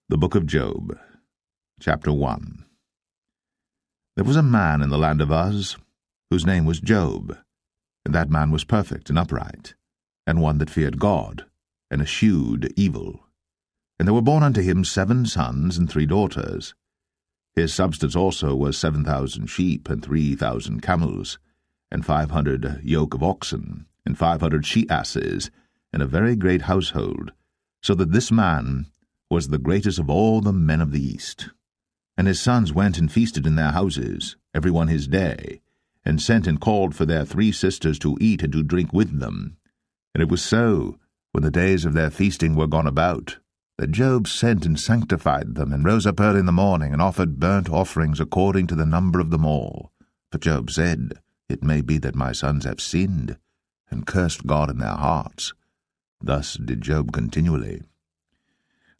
The Book of Job, Chapter 1. There was a man in the land of Uz, whose name was Job, and that man was perfect and upright, and one that feared God, and eschewed evil. And there were born unto him 7 sons and 3 daughters. His substance also was 7,000 sheep, and 3,000 camels, and 500 yoke of oxen, and 500 she-asses, and a very great household, so that this man was the greatest of all the men of the East. And his sons went and feasted in their houses, every one his day, and sent and called for their 3 sisters to eat and to drink with them. And it was so, when the days of their feasting were gone about, that Job sent and sanctified them, and rose up early in the morning, and offered burnt offerings according to the number of them all. For Job said, It may be that my sons have sinned, and cursed God in their hearts. Thus did Job continually.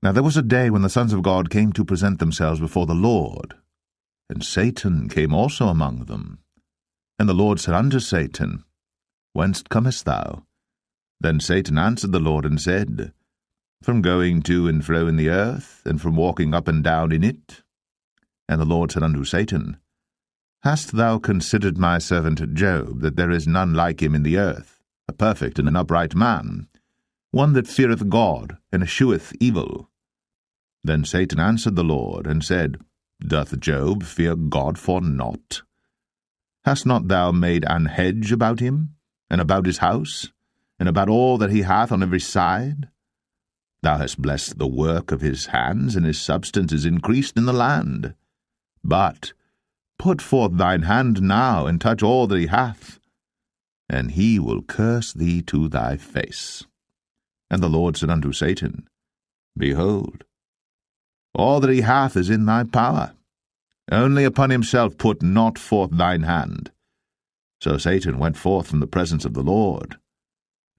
Now there was a day when the sons of God came to present themselves before the Lord, and Satan came also among them. And the Lord said unto Satan, Whence comest thou? Then Satan answered the Lord and said, From going to and fro in the earth, and from walking up and down in it. And the Lord said unto Satan, Hast thou considered my servant Job, that there is none like him in the earth, a perfect and an upright man, one that feareth God, and escheweth evil? Then Satan answered the Lord, and said, Doth Job fear God for naught? Hast not thou made an hedge about him, and about his house, and about all that he hath on every side? Thou hast blessed the work of his hands, and his substance is increased in the land. But put forth thine hand now, and touch all that he hath, and he will curse thee to thy face. And the Lord said unto Satan, Behold, all that he hath is in thy power. Only upon himself put not forth thine hand. So Satan went forth from the presence of the Lord.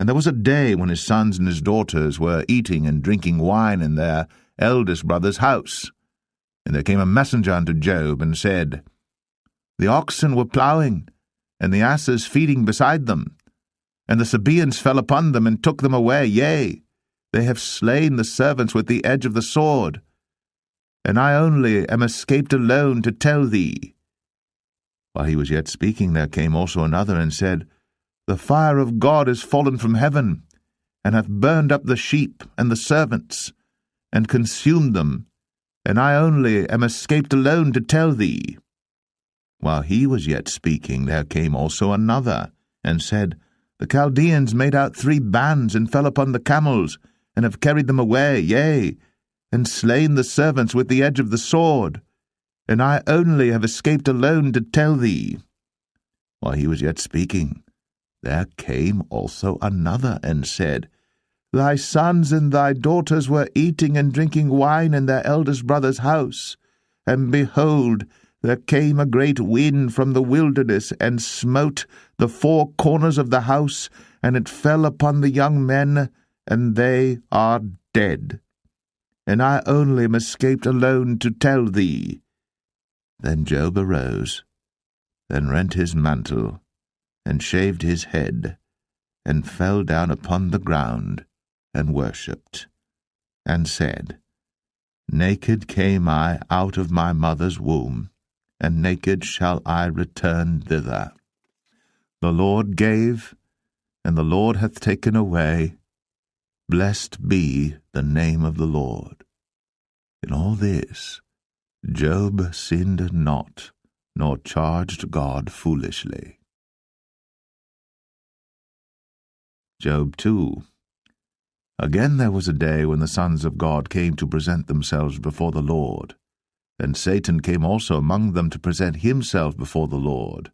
And there was a day when his sons and his daughters were eating and drinking wine in their eldest brother's house. And there came a messenger unto Job, and said, The oxen were plowing, and the asses feeding beside them. And the Sabaeans fell upon them, and took them away. Yea, they have slain the servants with the edge of the sword. And I only am escaped alone to tell thee. While he was yet speaking, there came also another, and said, The fire of God is fallen from heaven, and hath burned up the sheep and the servants, and consumed them, and I only am escaped alone to tell thee. While he was yet speaking, there came also another, and said, The Chaldeans made out 3 bands, and fell upon the camels, and have carried them away, yea, and slain the servants with the edge of the sword, and I only have escaped alone to tell thee. While he was yet speaking, there came also another, and said, Thy sons and thy daughters were eating and drinking wine in their eldest brother's house, and behold, there came a great wind from the wilderness, and smote the 4 corners of the house, and it fell upon the young men, and they are dead. And I only am escaped alone to tell thee. Then Job arose, then rent his mantle, and shaved his head, and fell down upon the ground, and worshipped, and said, Naked came I out of my mother's womb, and naked shall I return thither. The Lord gave, and the Lord hath taken away. Blessed be the name of the Lord. In all this, Job sinned not, nor charged God foolishly. Job 2. Again there was a day when the sons of God came to present themselves before the Lord. And Satan came also among them to present himself before the Lord.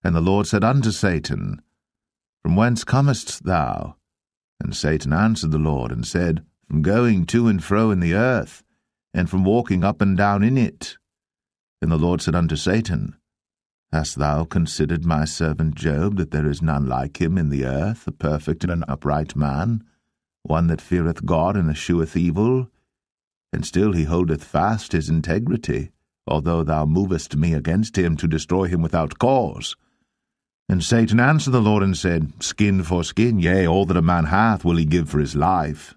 And the Lord said unto Satan, From whence comest thou? And Satan answered the Lord, and said, From going to and fro in the earth, and from walking up and down in it. And the Lord said unto Satan, Hast thou considered my servant Job, that there is none like him in the earth, a perfect and an upright man, one that feareth God and escheweth evil? And still he holdeth fast his integrity, although thou movest me against him to destroy him without cause. And Satan answered the Lord, and said, Skin for skin, yea, all that a man hath will he give for his life.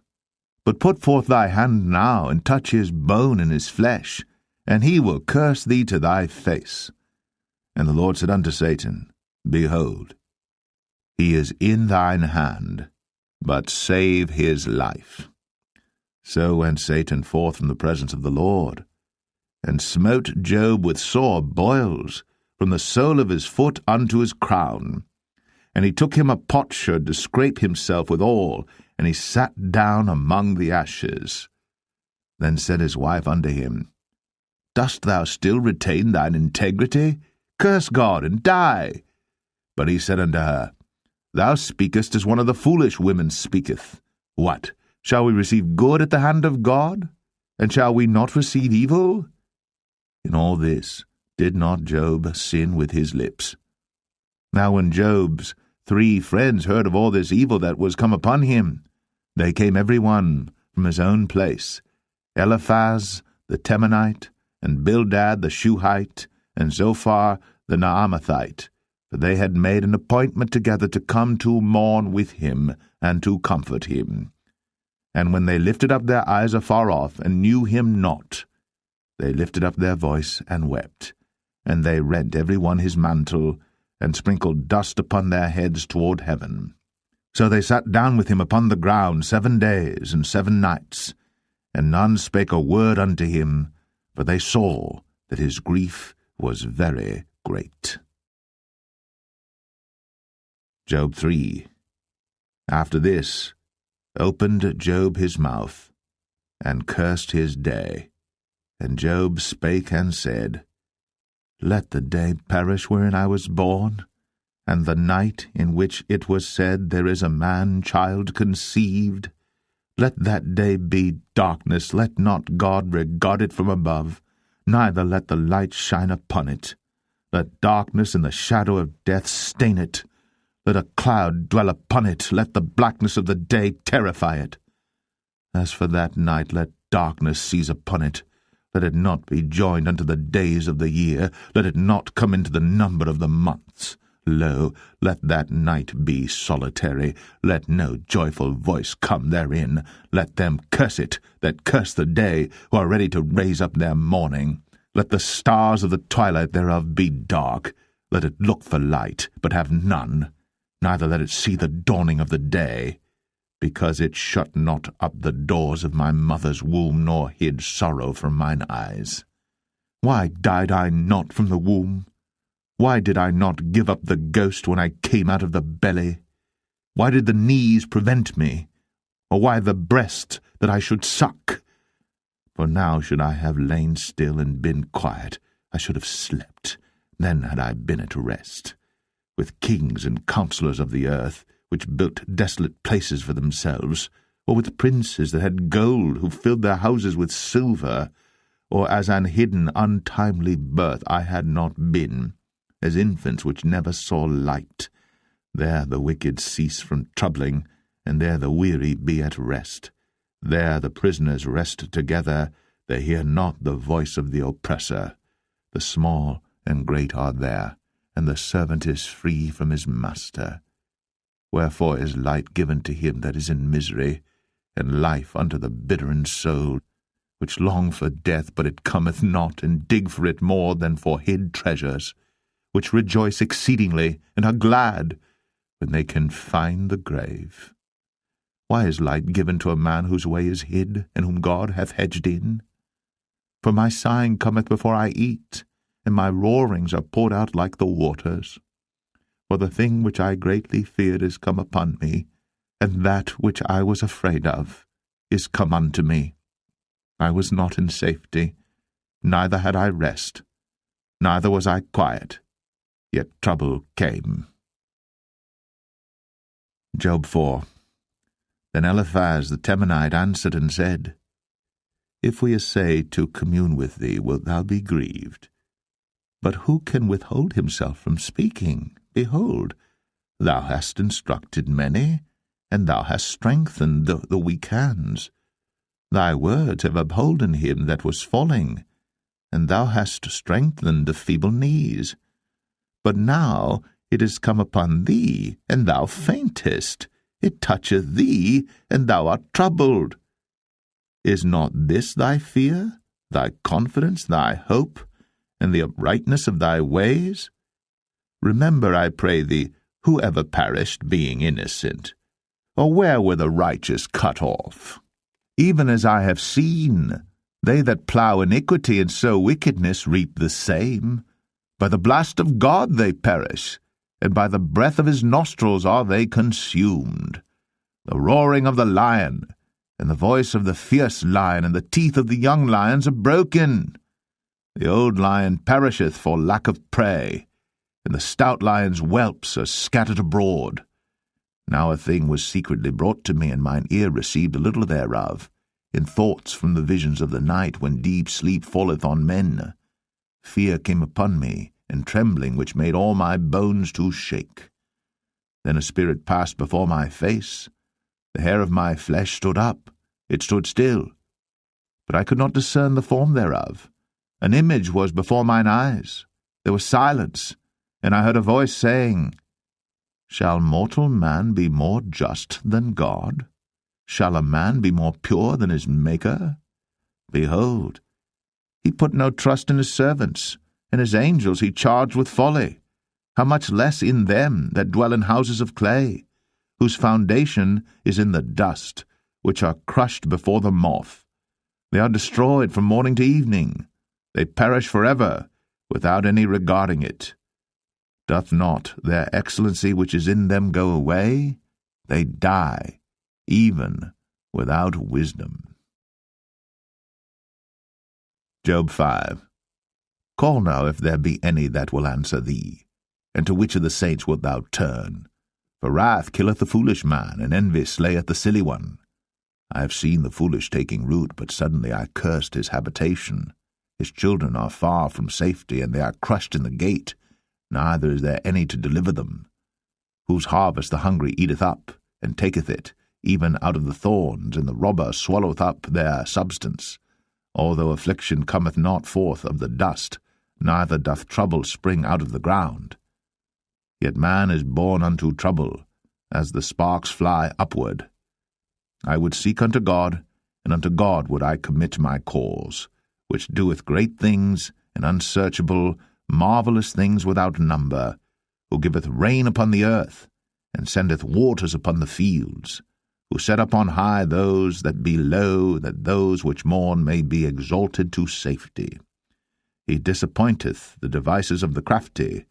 But put forth thy hand now, and touch his bone and his flesh, and he will curse thee to thy face. And the Lord said unto Satan, Behold, he is in thine hand, but save his life. So went Satan forth from the presence of the Lord, and smote Job with sore boils, from the sole of his foot unto his crown. And he took him a potsherd to scrape himself withal, and he sat down among the ashes. Then said his wife unto him, Dost thou still retain thine integrity? Curse God, and die. But he said unto her, Thou speakest as one of the foolish women speaketh. What, shall we receive good at the hand of God? And shall we not receive evil? In all this did not Job sin with his lips. Now when Job's 3 friends heard of all this evil that was come upon him, they came every one from his own place, Eliphaz the Temanite, and Bildad the Shuhite, and Zophar the Naamathite, for they had made an appointment together to come to mourn with him, and to comfort him. And when they lifted up their eyes afar off, and knew him not, they lifted up their voice and wept, and they rent every one his mantle, and sprinkled dust upon their heads toward heaven. So they sat down with him upon the ground 7 days and 7 nights, and none spake a word unto him, for they saw that his grief was very great. Job 3. After this opened Job his mouth, and cursed his day. And Job spake and said, Let the day perish wherein I was born, and the night in which it was said, There is a man-child conceived. Let that day be darkness, let not God regard it from above, neither let the light shine upon it. Let darkness and the shadow of death stain it. Let a cloud dwell upon it, let the blackness of the day terrify it. As for that night, let darkness seize upon it. Let it not be joined unto the days of the year, let it not come into the number of the months. Lo, let that night be solitary, let no joyful voice come therein. Let them curse it that curse the day, who are ready to raise up their mourning. Let the stars of the twilight thereof be dark. Let it look for light, but have none, neither let it see the dawning of the day. Because it shut not up the doors of my mother's womb, nor hid sorrow from mine eyes. Why died I not from the womb? Why did I not give up the ghost when I came out of the belly? Why did the knees prevent me? Or why the breast that I should suck? For now should I have lain still and been quiet, I should have slept, then had I been at rest. With kings and counsellors of the earth, which built desolate places for themselves, or with princes that had gold, who filled their houses with silver, or as an hidden untimely birth I had not been, as infants which never saw light. There the wicked cease from troubling, and there the weary be at rest. There the prisoners rest together, they hear not the voice of the oppressor. The small and great are there, and the servant is free from his master. Wherefore is light given to him that is in misery, and life unto the bitter in soul, which long for death, but it cometh not, and dig for it more than for hid treasures, which rejoice exceedingly, and are glad, when they can find the grave. Why is light given to a man whose way is hid, and whom God hath hedged in? For my sighing cometh before I eat, and my roarings are poured out like the waters. For the thing which I greatly feared is come upon me, and that which I was afraid of is come unto me. I was not in safety, neither had I rest, neither was I quiet, yet trouble came. Job 4. Then Eliphaz the Temanite answered and said, If we essay to commune with thee, wilt thou be grieved? But who can withhold himself from speaking? Behold, thou hast instructed many, and thou hast strengthened the weak hands. Thy words have upholden him that was falling, and thou hast strengthened the feeble knees. But now it is come upon thee, and thou faintest. It toucheth thee, and thou art troubled. Is not this thy fear, thy confidence, thy hope, and the uprightness of thy ways? Remember, I pray thee, who ever perished, being innocent? Or where were the righteous cut off? Even as I have seen, they that plough iniquity and sow wickedness reap the same. By the blast of God they perish, and by the breath of his nostrils are they consumed. The roaring of the lion, and the voice of the fierce lion, and the teeth of the young lions are broken. The old lion perisheth for lack of prey, and the stout lion's whelps are scattered abroad. Now a thing was secretly brought to me, and mine ear received a little thereof, in thoughts from the visions of the night, when deep sleep falleth on men. Fear came upon me, and trembling, which made all my bones to shake. Then a spirit passed before my face. The hair of my flesh stood up, it stood still, but I could not discern the form thereof. An image was before mine eyes. There was silence, and I heard a voice saying, Shall mortal man be more just than God? Shall a man be more pure than his Maker? Behold, he put no trust in his servants, and his angels he charged with folly. How much less in them that dwell in houses of clay, whose foundation is in the dust, which are crushed before the moth. They are destroyed from morning to evening. They perish forever, without any regarding it. Doth not their excellency which is in them go away? They die, even without wisdom. Job 5. Call now if there be any that will answer thee, and to which of the saints wilt thou turn? For wrath killeth the foolish man, and envy slayeth the silly one. I have seen the foolish taking root, but suddenly I cursed his habitation. His children are far from safety, and they are crushed in the gate, neither is there any to deliver them. Whose harvest the hungry eateth up, and taketh it, even out of the thorns, and the robber swalloweth up their substance. Although affliction cometh not forth of the dust, neither doth trouble spring out of the ground. Yet man is born unto trouble, as the sparks fly upward. I would seek unto God, and unto God would I commit my cause, which doeth great things, and unsearchable, marvellous things without number, who giveth rain upon the earth, and sendeth waters upon the fields, who set up on high those that be low, that those which mourn may be exalted to safety. He disappointeth the devices of the crafty,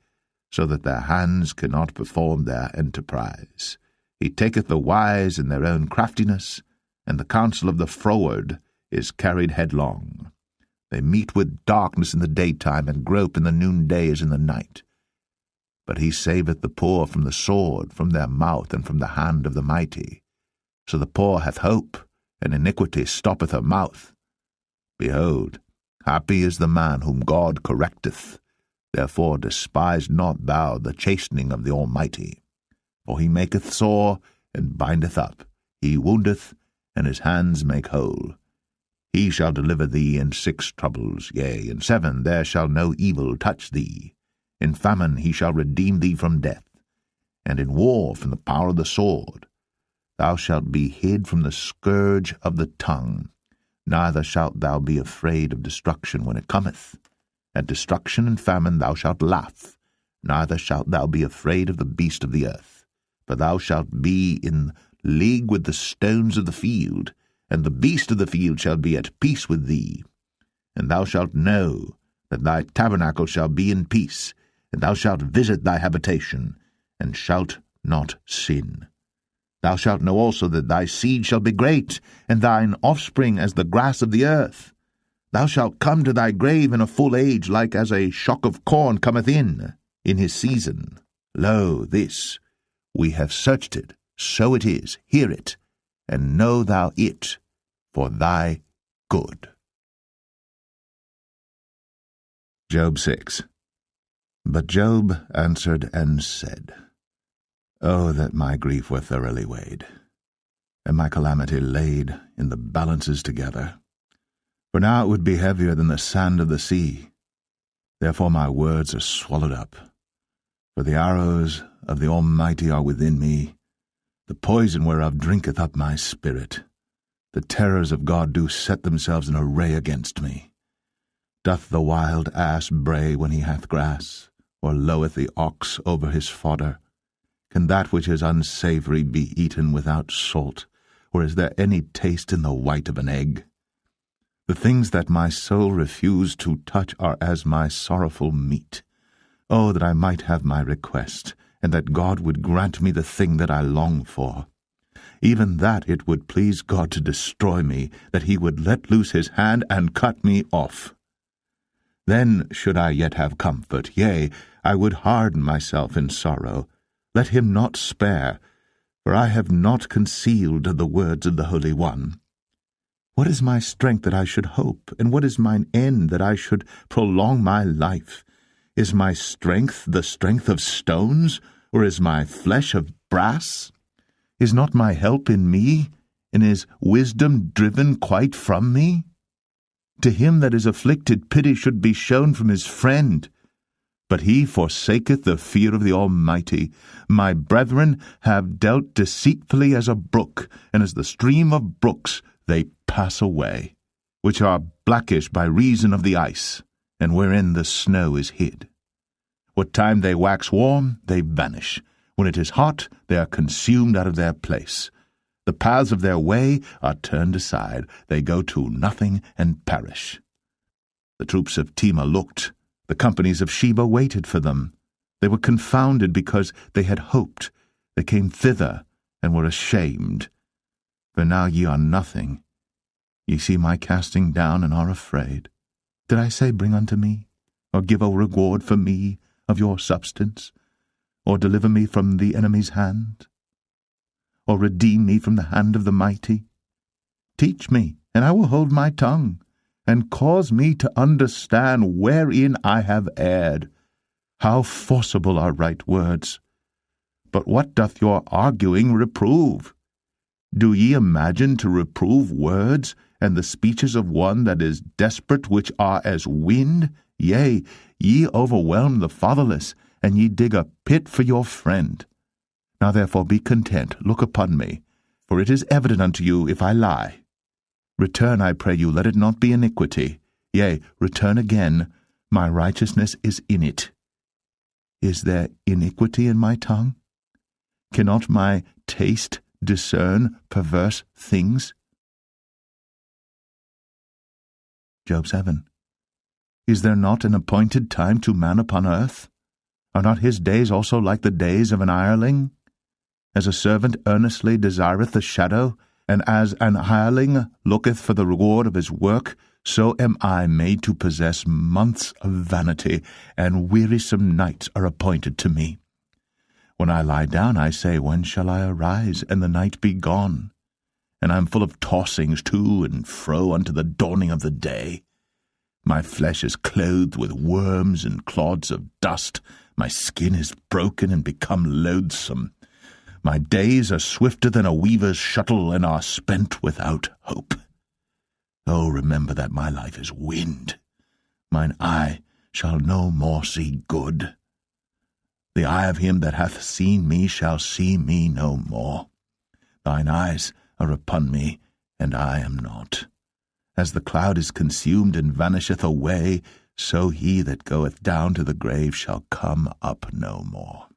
so that their hands cannot perform their enterprise. He taketh the wise in their own craftiness, and the counsel of the froward is carried headlong. They meet with darkness in the daytime, and grope in the noonday as in the night. But he saveth the poor from the sword, from their mouth, and from the hand of the mighty. So the poor hath hope, and iniquity stoppeth her mouth. Behold, happy is the man whom God correcteth. Therefore despise not thou the chastening of the Almighty. For he maketh sore, and bindeth up. He woundeth, and his hands make whole. He shall deliver thee in 6 troubles, yea, in 7 there shall no evil touch thee. In famine he shall redeem thee from death, and in war from the power of the sword. Thou shalt be hid from the scourge of the tongue, neither shalt thou be afraid of destruction when it cometh. At destruction and famine thou shalt laugh, neither shalt thou be afraid of the beast of the earth. For thou shalt be in league with the stones of the field, and the beast of the field shall be at peace with thee. And thou shalt know that thy tabernacle shall be in peace, and thou shalt visit thy habitation, and shalt not sin. Thou shalt know also that thy seed shall be great, and thine offspring as the grass of the earth. Thou shalt come to thy grave in a full age, like as a shock of corn cometh in his season. Lo, this, we have searched it, so it is, hear it, and know thou it for thy good. Job 6. But Job answered and said, O that my grief were thoroughly weighed, and my calamity laid in the balances together! For now it would be heavier than the sand of the sea. Therefore my words are swallowed up. For the arrows of the Almighty are within me, the poison whereof drinketh up my spirit. The terrors of God do set themselves in array against me. Doth the wild ass bray when he hath grass, or loweth the ox over his fodder? Can that which is unsavoury be eaten without salt, or is there any taste in the white of an egg? The things that my soul refused to touch are as my sorrowful meat. Oh, that I might have my request, and that God would grant me the thing that I long for. Even that it would please God to destroy me, that he would let loose his hand and cut me off. Then should I yet have comfort, yea, I would harden myself in sorrow. Let him not spare, for I have not concealed the words of the Holy One. What is my strength that I should hope, and what is mine end that I should prolong my life? Is my strength the strength of stones, or is my flesh of brass? Is not my help in me, and is wisdom driven quite from me? To him that is afflicted pity should be shown from his friend. But he forsaketh the fear of the Almighty. My brethren have dealt deceitfully as a brook, and as the stream of brooks they pass away, which are blackish by reason of the ice, and wherein the snow is hid. What time they wax warm, they vanish. When it is hot, they are consumed out of their place. The paths of their way are turned aside. They go to nothing and perish. The troops of Tema looked. The companies of Sheba waited for them. They were confounded because they had hoped. They came thither and were ashamed. For now ye are nothing. Ye see my casting down and are afraid. Did I say, Bring unto me, or give a reward for me of your substance, or deliver me from the enemy's hand, or redeem me from the hand of the mighty? Teach me, and I will hold my tongue, and cause me to understand wherein I have erred. How forcible are right words! But what doth your arguing reprove? Do ye imagine to reprove words, and the speeches of one that is desperate, which are as wind? Yea, ye overwhelm the fatherless, and ye dig a pit for your friend. Now therefore be content, look upon me, for it is evident unto you if I lie. Return, I pray you, let it not be iniquity. Yea, return again, my righteousness is in it. Is there iniquity in my tongue? Cannot my taste discern perverse things? Job 7. Is there not an appointed time to man upon earth? Are not his days also like the days of an hireling? As a servant earnestly desireth the shadow, and as an hireling looketh for the reward of his work, so am I made to possess months of vanity, and wearisome nights are appointed to me. When I lie down, I say, When shall I arise, and the night be gone? And I am full of tossings to and fro unto the dawning of the day. My flesh is clothed with worms and clods of dust. My skin is broken and become loathsome. My days are swifter than a weaver's shuttle, and are spent without hope. Oh, remember that my life is wind. Mine eye shall no more see good. The eye of him that hath seen me shall see me no more. Thine eyes are upon me, and I am not. As the cloud is consumed and vanisheth away, so he that goeth down to the grave shall come up no more.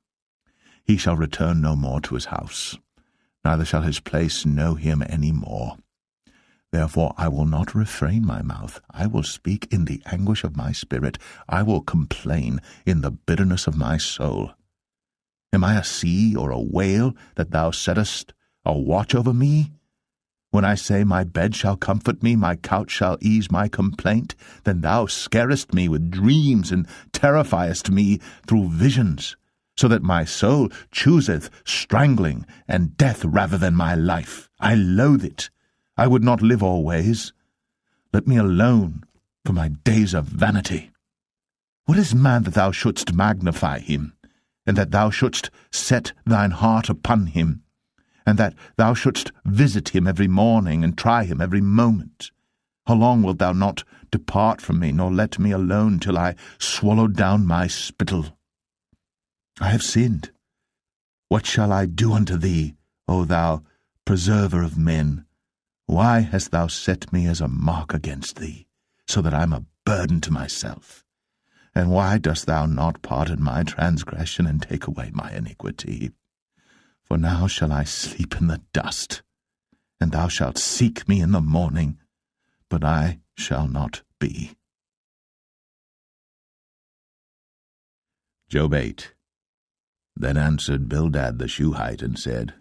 He shall return no more to his house, neither shall his place know him any more. Therefore I will not refrain my mouth. I will speak in the anguish of my spirit. I will complain in the bitterness of my soul. Am I a sea or a whale that thou settest a watch over me? When I say, My bed shall comfort me, my couch shall ease my complaint, then thou scarest me with dreams, and terrifiest me through visions, so that my soul chooseth strangling and death rather than my life. I loathe it. I would not live always. Let me alone, for my days are vanity. What is man that thou shouldst magnify him, and that thou shouldst set thine heart upon him, and that thou shouldst visit him every morning, and try him every moment? How long wilt thou not depart from me, nor let me alone till I swallow down my spittle? I have sinned. What shall I do unto thee, O thou preserver of men? Why hast thou set me as a mark against thee, so that I am a burden to myself? And why dost thou not pardon my transgression and take away my iniquity? For now shall I sleep in the dust, and thou shalt seek me in the morning, but I shall not be. Job 8. Then answered Bildad the Shuhite, and said,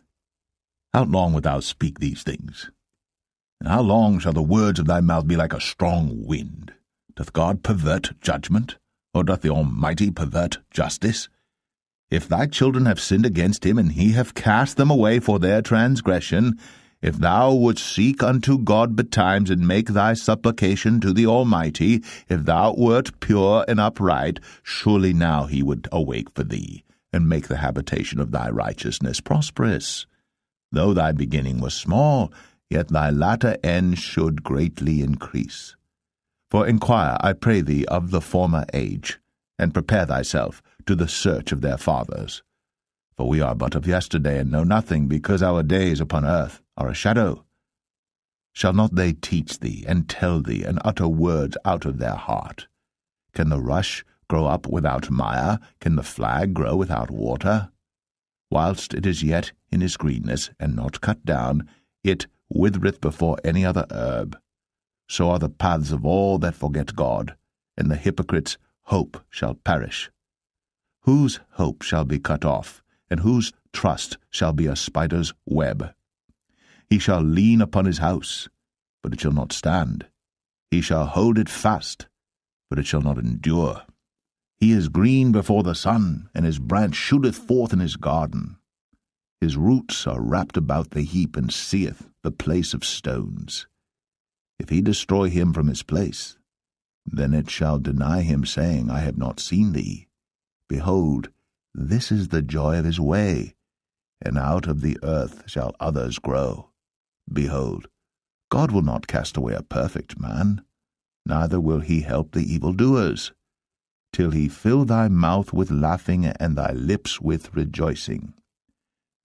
How long wilt thou speak these things? And how long shall the words of thy mouth be like a strong wind? Doth God pervert judgment, or doth the Almighty pervert justice? If thy children have sinned against him, and he have cast them away for their transgression, if thou wouldst seek unto God betimes, and make thy supplication to the Almighty, if thou wert pure and upright, surely now he would awake for thee, and make the habitation of thy righteousness prosperous. Though thy beginning was small, yet thy latter end should greatly increase. For inquire, I pray thee, of the former age, and prepare thyself to the search of their fathers. For we are but of yesterday, and know nothing, because our days upon earth are a shadow. Shall not they teach thee, and tell thee, and utter words out of their heart? Can the rush grow up without mire? Can the flag grow without water? Whilst it is yet in his greenness, and not cut down, it withereth before any other herb. So are the paths of all that forget God, and the hypocrite's hope shall perish. Whose hope shall be cut off, and whose trust shall be a spider's web? He shall lean upon his house, but it shall not stand. He shall hold it fast, but it shall not endure. He is green before the sun, and his branch shooteth forth in his garden. His roots are wrapped about the heap, and seeth the place of stones. If he destroy him from his place, then it shall deny him, saying, I have not seen thee. Behold, this is the joy of his way, and out of the earth shall others grow. Behold, God will not cast away a perfect man, neither will he help the evildoers, till he fill thy mouth with laughing, and thy lips with rejoicing.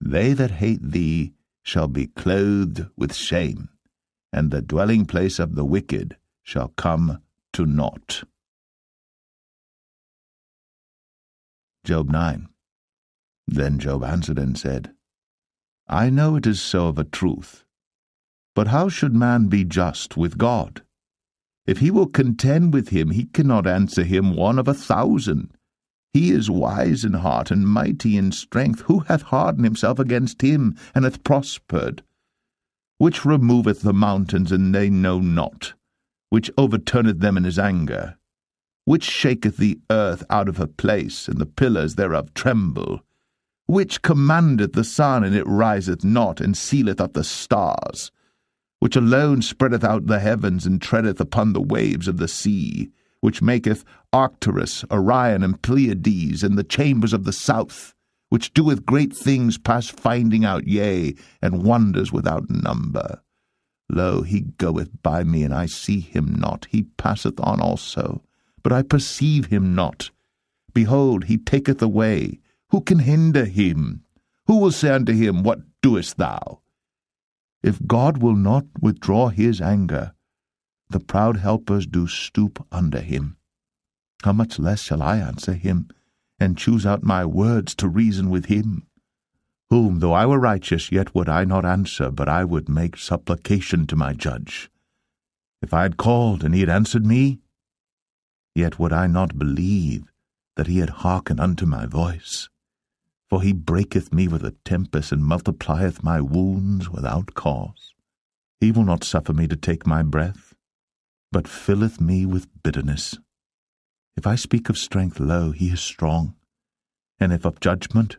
They that hate thee shall be clothed with shame, and the dwelling place of the wicked shall come to naught. Job 9. Then Job answered and said, I know it is so of a truth. But how should man be just with God? If he will contend with him, he cannot answer him 1 of 1,000. He is wise in heart and mighty in strength. Who hath hardened himself against him, and hath prospered? Which removeth the mountains, and they know not? Which overturneth them in his anger? Which shaketh the earth out of her place, and the pillars thereof tremble? Which commandeth the sun, and it riseth not, and sealeth up the stars? Which alone spreadeth out the heavens, and treadeth upon the waves of the sea? Which maketh Arcturus, Orion, and Pleiades, and the chambers of the south? Which doeth great things past finding out, yea, and wonders without number? Lo, he goeth by me, and I see him not. He passeth on also, but I perceive him not. Behold, he taketh away. Who can hinder him? Who will say unto him, What doest thou? If God will not withdraw his anger, the proud helpers do stoop under him. How much less shall I answer him, and choose out my words to reason with him? Whom, though I were righteous, yet would I not answer, but I would make supplication to my judge. If I had called, and he had answered me, yet would I not believe that he had hearkened unto my voice. For he breaketh me with a tempest, and multiplieth my wounds without cause. He will not suffer me to take my breath, but filleth me with bitterness. If I speak of strength, lo, he is strong. And if of judgment,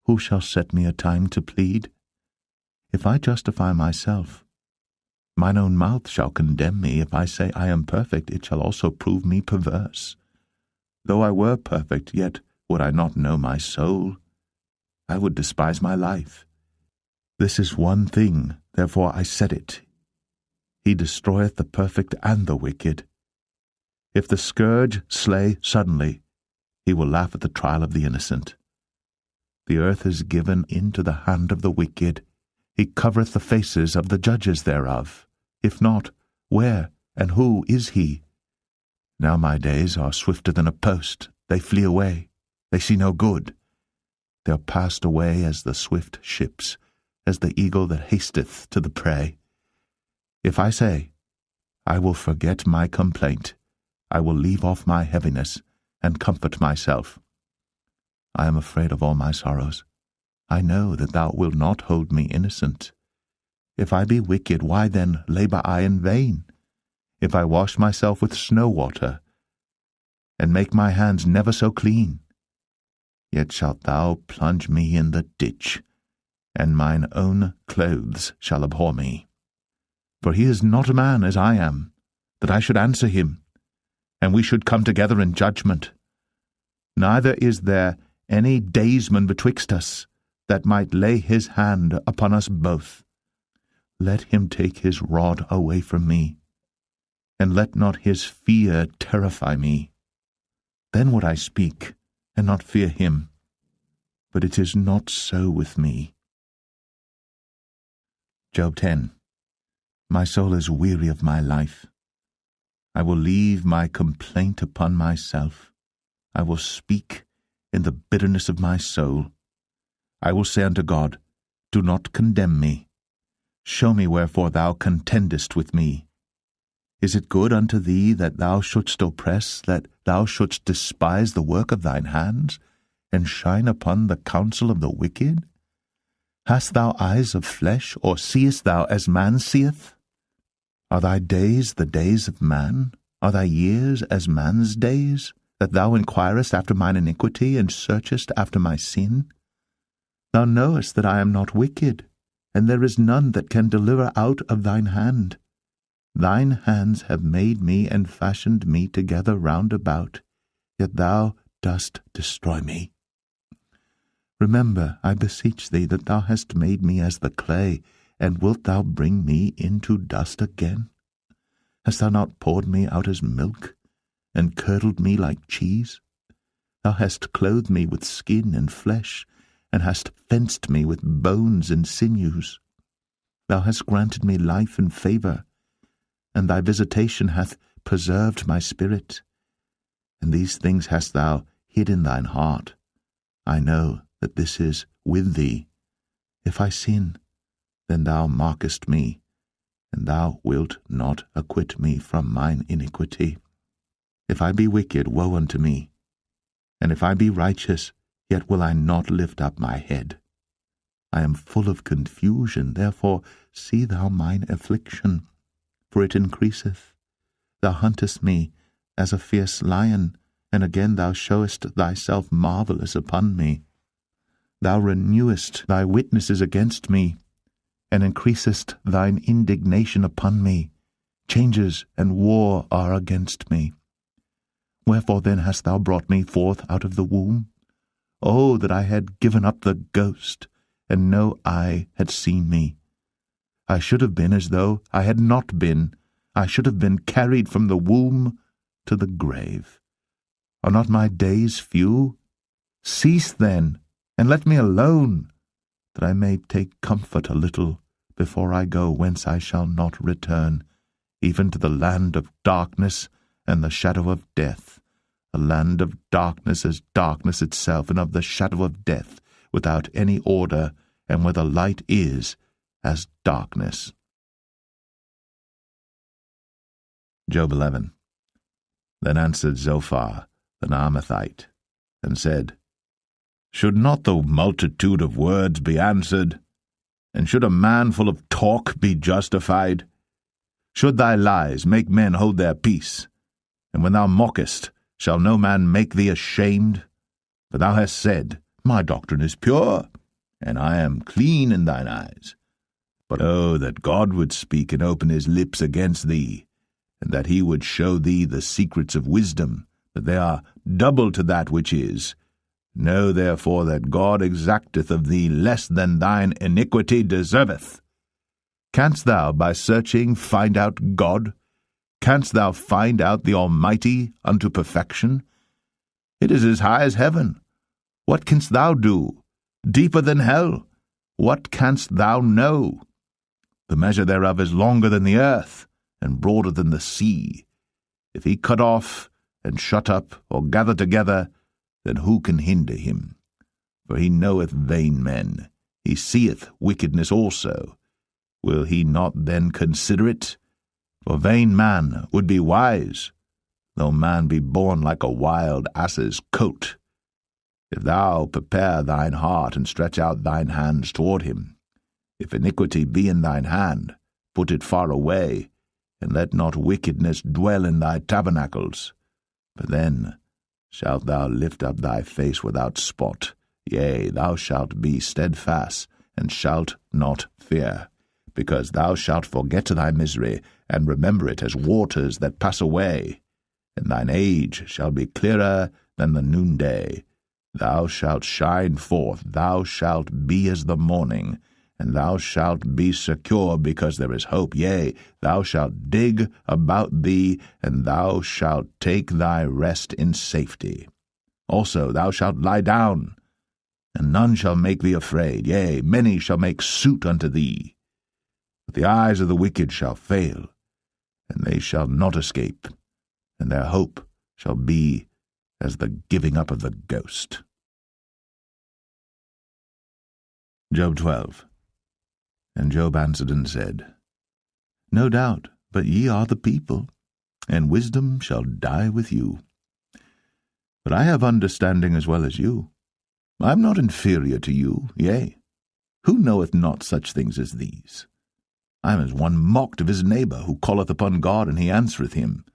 who shall set me a time to plead? If I justify myself, mine own mouth shall condemn me. If I say I am perfect, it shall also prove me perverse. Though I were perfect, yet would I not know my soul. I would despise my life. This is one thing, therefore I said it. He destroyeth the perfect and the wicked. If the scourge slay suddenly, he will laugh at the trial of the innocent. The earth is given into the hand of the wicked, He covereth the faces of the judges thereof. If not, where and who is he? Now my days are swifter than a post. They flee away. They see no good. They are passed away as the swift ships, as the eagle that hasteth to the prey. If I say, I will forget my complaint, I will leave off my heaviness, and comfort myself. I am afraid of all my sorrows. I know that thou wilt not hold me innocent. If I be wicked, why then labour I in vain? If I wash myself with snow water, and make my hands never so clean, yet shalt thou plunge me in the ditch, and mine own clothes shall abhor me. For he is not a man as I am, that I should answer him, and we should come together in judgment. Neither is there any daysman betwixt us, that might lay his hand upon us both. Let him take his rod away from me, and let not his fear terrify me. Then would I speak, and not fear him. But it is not so with me. Job 10. My soul is weary of my life. I will leave my complaint upon myself. I will speak in the bitterness of my soul. I will say unto God, do not condemn me. Show me wherefore thou contendest with me. Is it good unto thee that thou shouldst oppress, that thou shouldst despise the work of thine hands, and shine upon the counsel of the wicked? Hast thou eyes of flesh, or seest thou as man seeth? Are thy days the days of man? Are thy years as man's days, that thou inquirest after mine iniquity, and searchest after my sin? Thou knowest that I am not wicked, and there is none that can deliver out of thine hand. Thine hands have made me and fashioned me together round about, yet thou dost destroy me. Remember, I beseech thee, that thou hast made me as the clay, and wilt thou bring me into dust again? Hast thou not poured me out as milk, and curdled me like cheese? Thou hast clothed me with skin and flesh, and hast fenced me with bones and sinews. Thou hast granted me life and favour, and thy visitation hath preserved my spirit. And these things hast thou hid in thine heart. I know that this is with thee. If I sin, then thou markest me, and thou wilt not acquit me from mine iniquity. If I be wicked, woe unto me. And if I be righteous, yet will I not lift up my head. I am full of confusion, therefore see thou mine affliction, for it increaseth. Thou huntest me as a fierce lion, and again thou showest thyself marvellous upon me. Thou renewest thy witnesses against me, and increasest thine indignation upon me. Changes and war are against me. Wherefore then hast thou brought me forth out of the womb? Oh, that I had given up the ghost, and no eye had seen me. I should have been as though I had not been. I should have been carried from the womb to the grave. Are not my days few? Cease then, and let me alone, that I may take comfort a little before I go whence I shall not return, even to the land of darkness and the shadow of death, a land of darkness as darkness itself, and of the shadow of death, without any order, and where the light is as darkness. Job 11. Then answered Zophar the Naamathite, and said, Should not the multitude of words be answered? And should a man full of talk be justified? Should thy lies make men hold their peace? And when thou mockest, shall no man make thee ashamed? For thou hast said, My doctrine is pure, and I am clean in thine eyes. But oh, that God would speak and open his lips against thee, and that he would show thee the secrets of wisdom, that they are double to that which is. Know therefore that God exacteth of thee less than thine iniquity deserveth. Canst thou by searching find out God? Canst thou find out the Almighty unto perfection? It is as high as heaven. What canst thou do? Deeper than hell. what canst thou know? The measure thereof is longer than the earth, and broader than the sea. If he cut off, and shut up, or gather together, then who can hinder him? For he knoweth vain men, he seeth wickedness also. Will he not then consider it? For vain man would be wise, though man be born like a wild ass's coat. If thou prepare thine heart, and stretch out thine hands toward him, if iniquity be in thine hand, put it far away, and let not wickedness dwell in thy tabernacles. For then shalt thou lift up thy face without spot, yea, thou shalt be steadfast, and shalt not fear, because thou shalt forget thy misery, and remember it as waters that pass away. And thine age shall be clearer than the noonday. Thou shalt shine forth, thou shalt be as the morning, and thou shalt be secure, because there is hope. Yea, thou shalt dig about thee, and thou shalt take thy rest in safety. Also thou shalt lie down, and none shall make thee afraid. Yea, many shall make suit unto thee. But the eyes of the wicked shall fail, and they shall not escape, and their hope shall be as the giving up of the ghost. Job 12. And Job answered and said, No doubt, but ye are the people, and wisdom shall die with you. But I have understanding as well as you. I am not inferior to you, yea, who knoweth not such things as these? I am as one mocked of his neighbour, who calleth upon God, and he answereth him.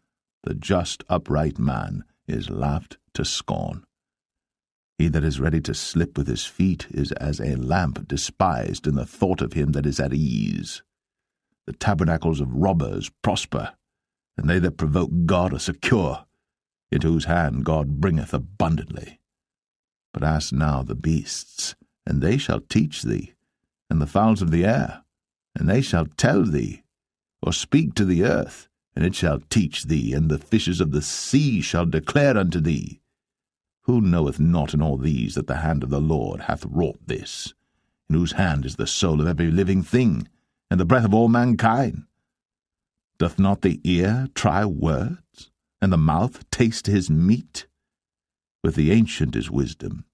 The just upright man is laughed to scorn. He that is ready to slip with his feet is as a lamp despised in the thought of him that is at ease. The tabernacles of robbers prosper, and they that provoke God are secure, into whose hand God bringeth abundantly. But ask now the beasts, and they shall teach thee, and the fowls of the air, and they shall tell thee, or speak to the earth, and it shall teach thee, and the fishes of the sea shall declare unto thee. Who knoweth not in all these that the hand of the Lord hath wrought this, in whose hand is the soul of every living thing, and the breath of all mankind? Doth not the ear try words, and the mouth taste his meat? With the ancient is wisdom,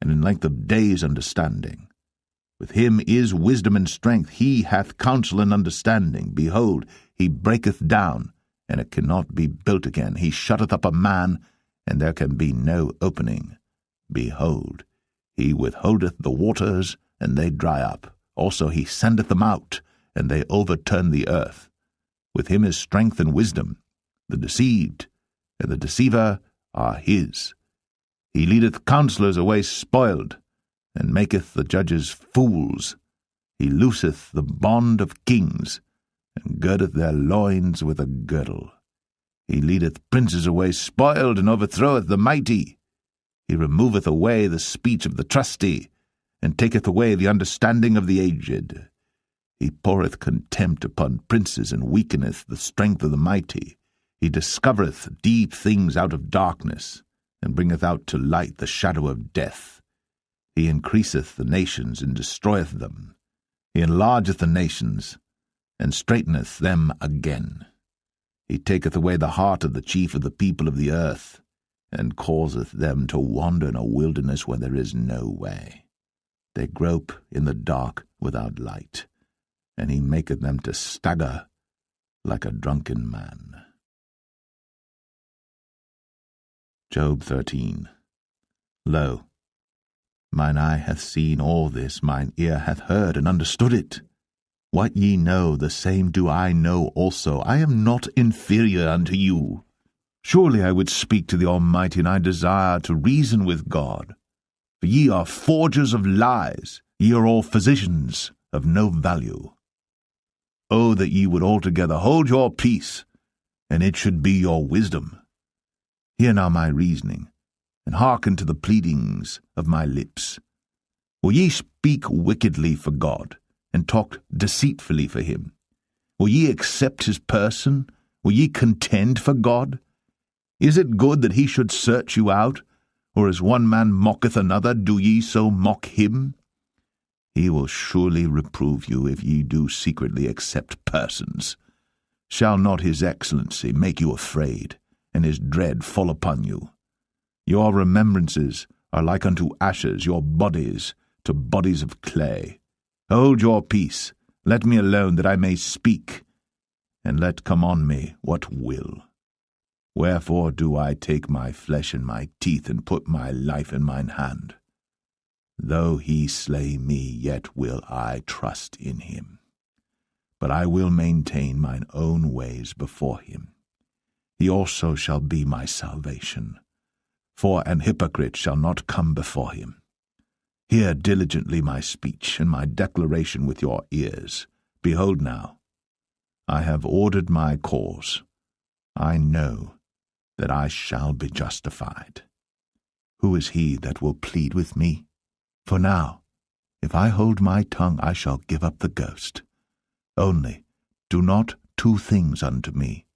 and in length of days understanding. With him is wisdom and strength. He hath counsel and understanding. Behold, he breaketh down, and it cannot be built again. He shutteth up a man, and there can be no opening. Behold, he withholdeth the waters, and they dry up. Also he sendeth them out, and they overturn the earth. With him is strength and wisdom. The deceived and the deceiver are his. He leadeth counselors away spoiled, and maketh the judges fools. He looseth the bond of kings, and girdeth their loins with a girdle. He leadeth princes away spoiled, and overthroweth the mighty. He removeth away the speech of the trusty, and taketh away the understanding of the aged. He poureth contempt upon princes, and weakeneth the strength of the mighty. He discovereth deep things out of darkness, and bringeth out to light the shadow of death. He increaseth the nations, and destroyeth them. He enlargeth the nations, and straighteneth them again. He taketh away the heart of the chief of the people of the earth, and causeth them to wander in a wilderness where there is no way. They grope in the dark without light, and he maketh them to stagger like a drunken man. Job 13. Lo, mine eye hath seen all this, mine ear hath heard and understood it. What ye know, the same do I know also. I am not inferior unto you. Surely I would speak to the Almighty, and I desire to reason with God. For ye are forgers of lies, ye are all physicians of no value. Oh, that ye would altogether hold your peace, and it should be your wisdom. Hear now my reasoning, and hearken to the pleadings of my lips. Will ye speak wickedly for God, and talk deceitfully for him? Will ye accept his person? Will ye contend for God? Is it good that he should search you out? Or as one man mocketh another, do ye so mock him? He will surely reprove you if ye do secretly accept persons. Shall not his excellency make you afraid, and his dread fall upon you? Your remembrances are like unto ashes, your bodies to bodies of clay. Hold your peace, let me alone that I may speak, and let come on me what will. Wherefore do I take my flesh in my teeth, and put my life in mine hand? Though he slay me, yet will I trust in him. But I will maintain mine own ways before him. He also shall be my salvation. For an hypocrite shall not come before him. Hear diligently my speech, and my declaration with your ears. Behold now, I have ordered my cause. I know that I shall be justified. Who is he that will plead with me? For now, if I hold my tongue, I shall give up the ghost. Only do not two things unto me.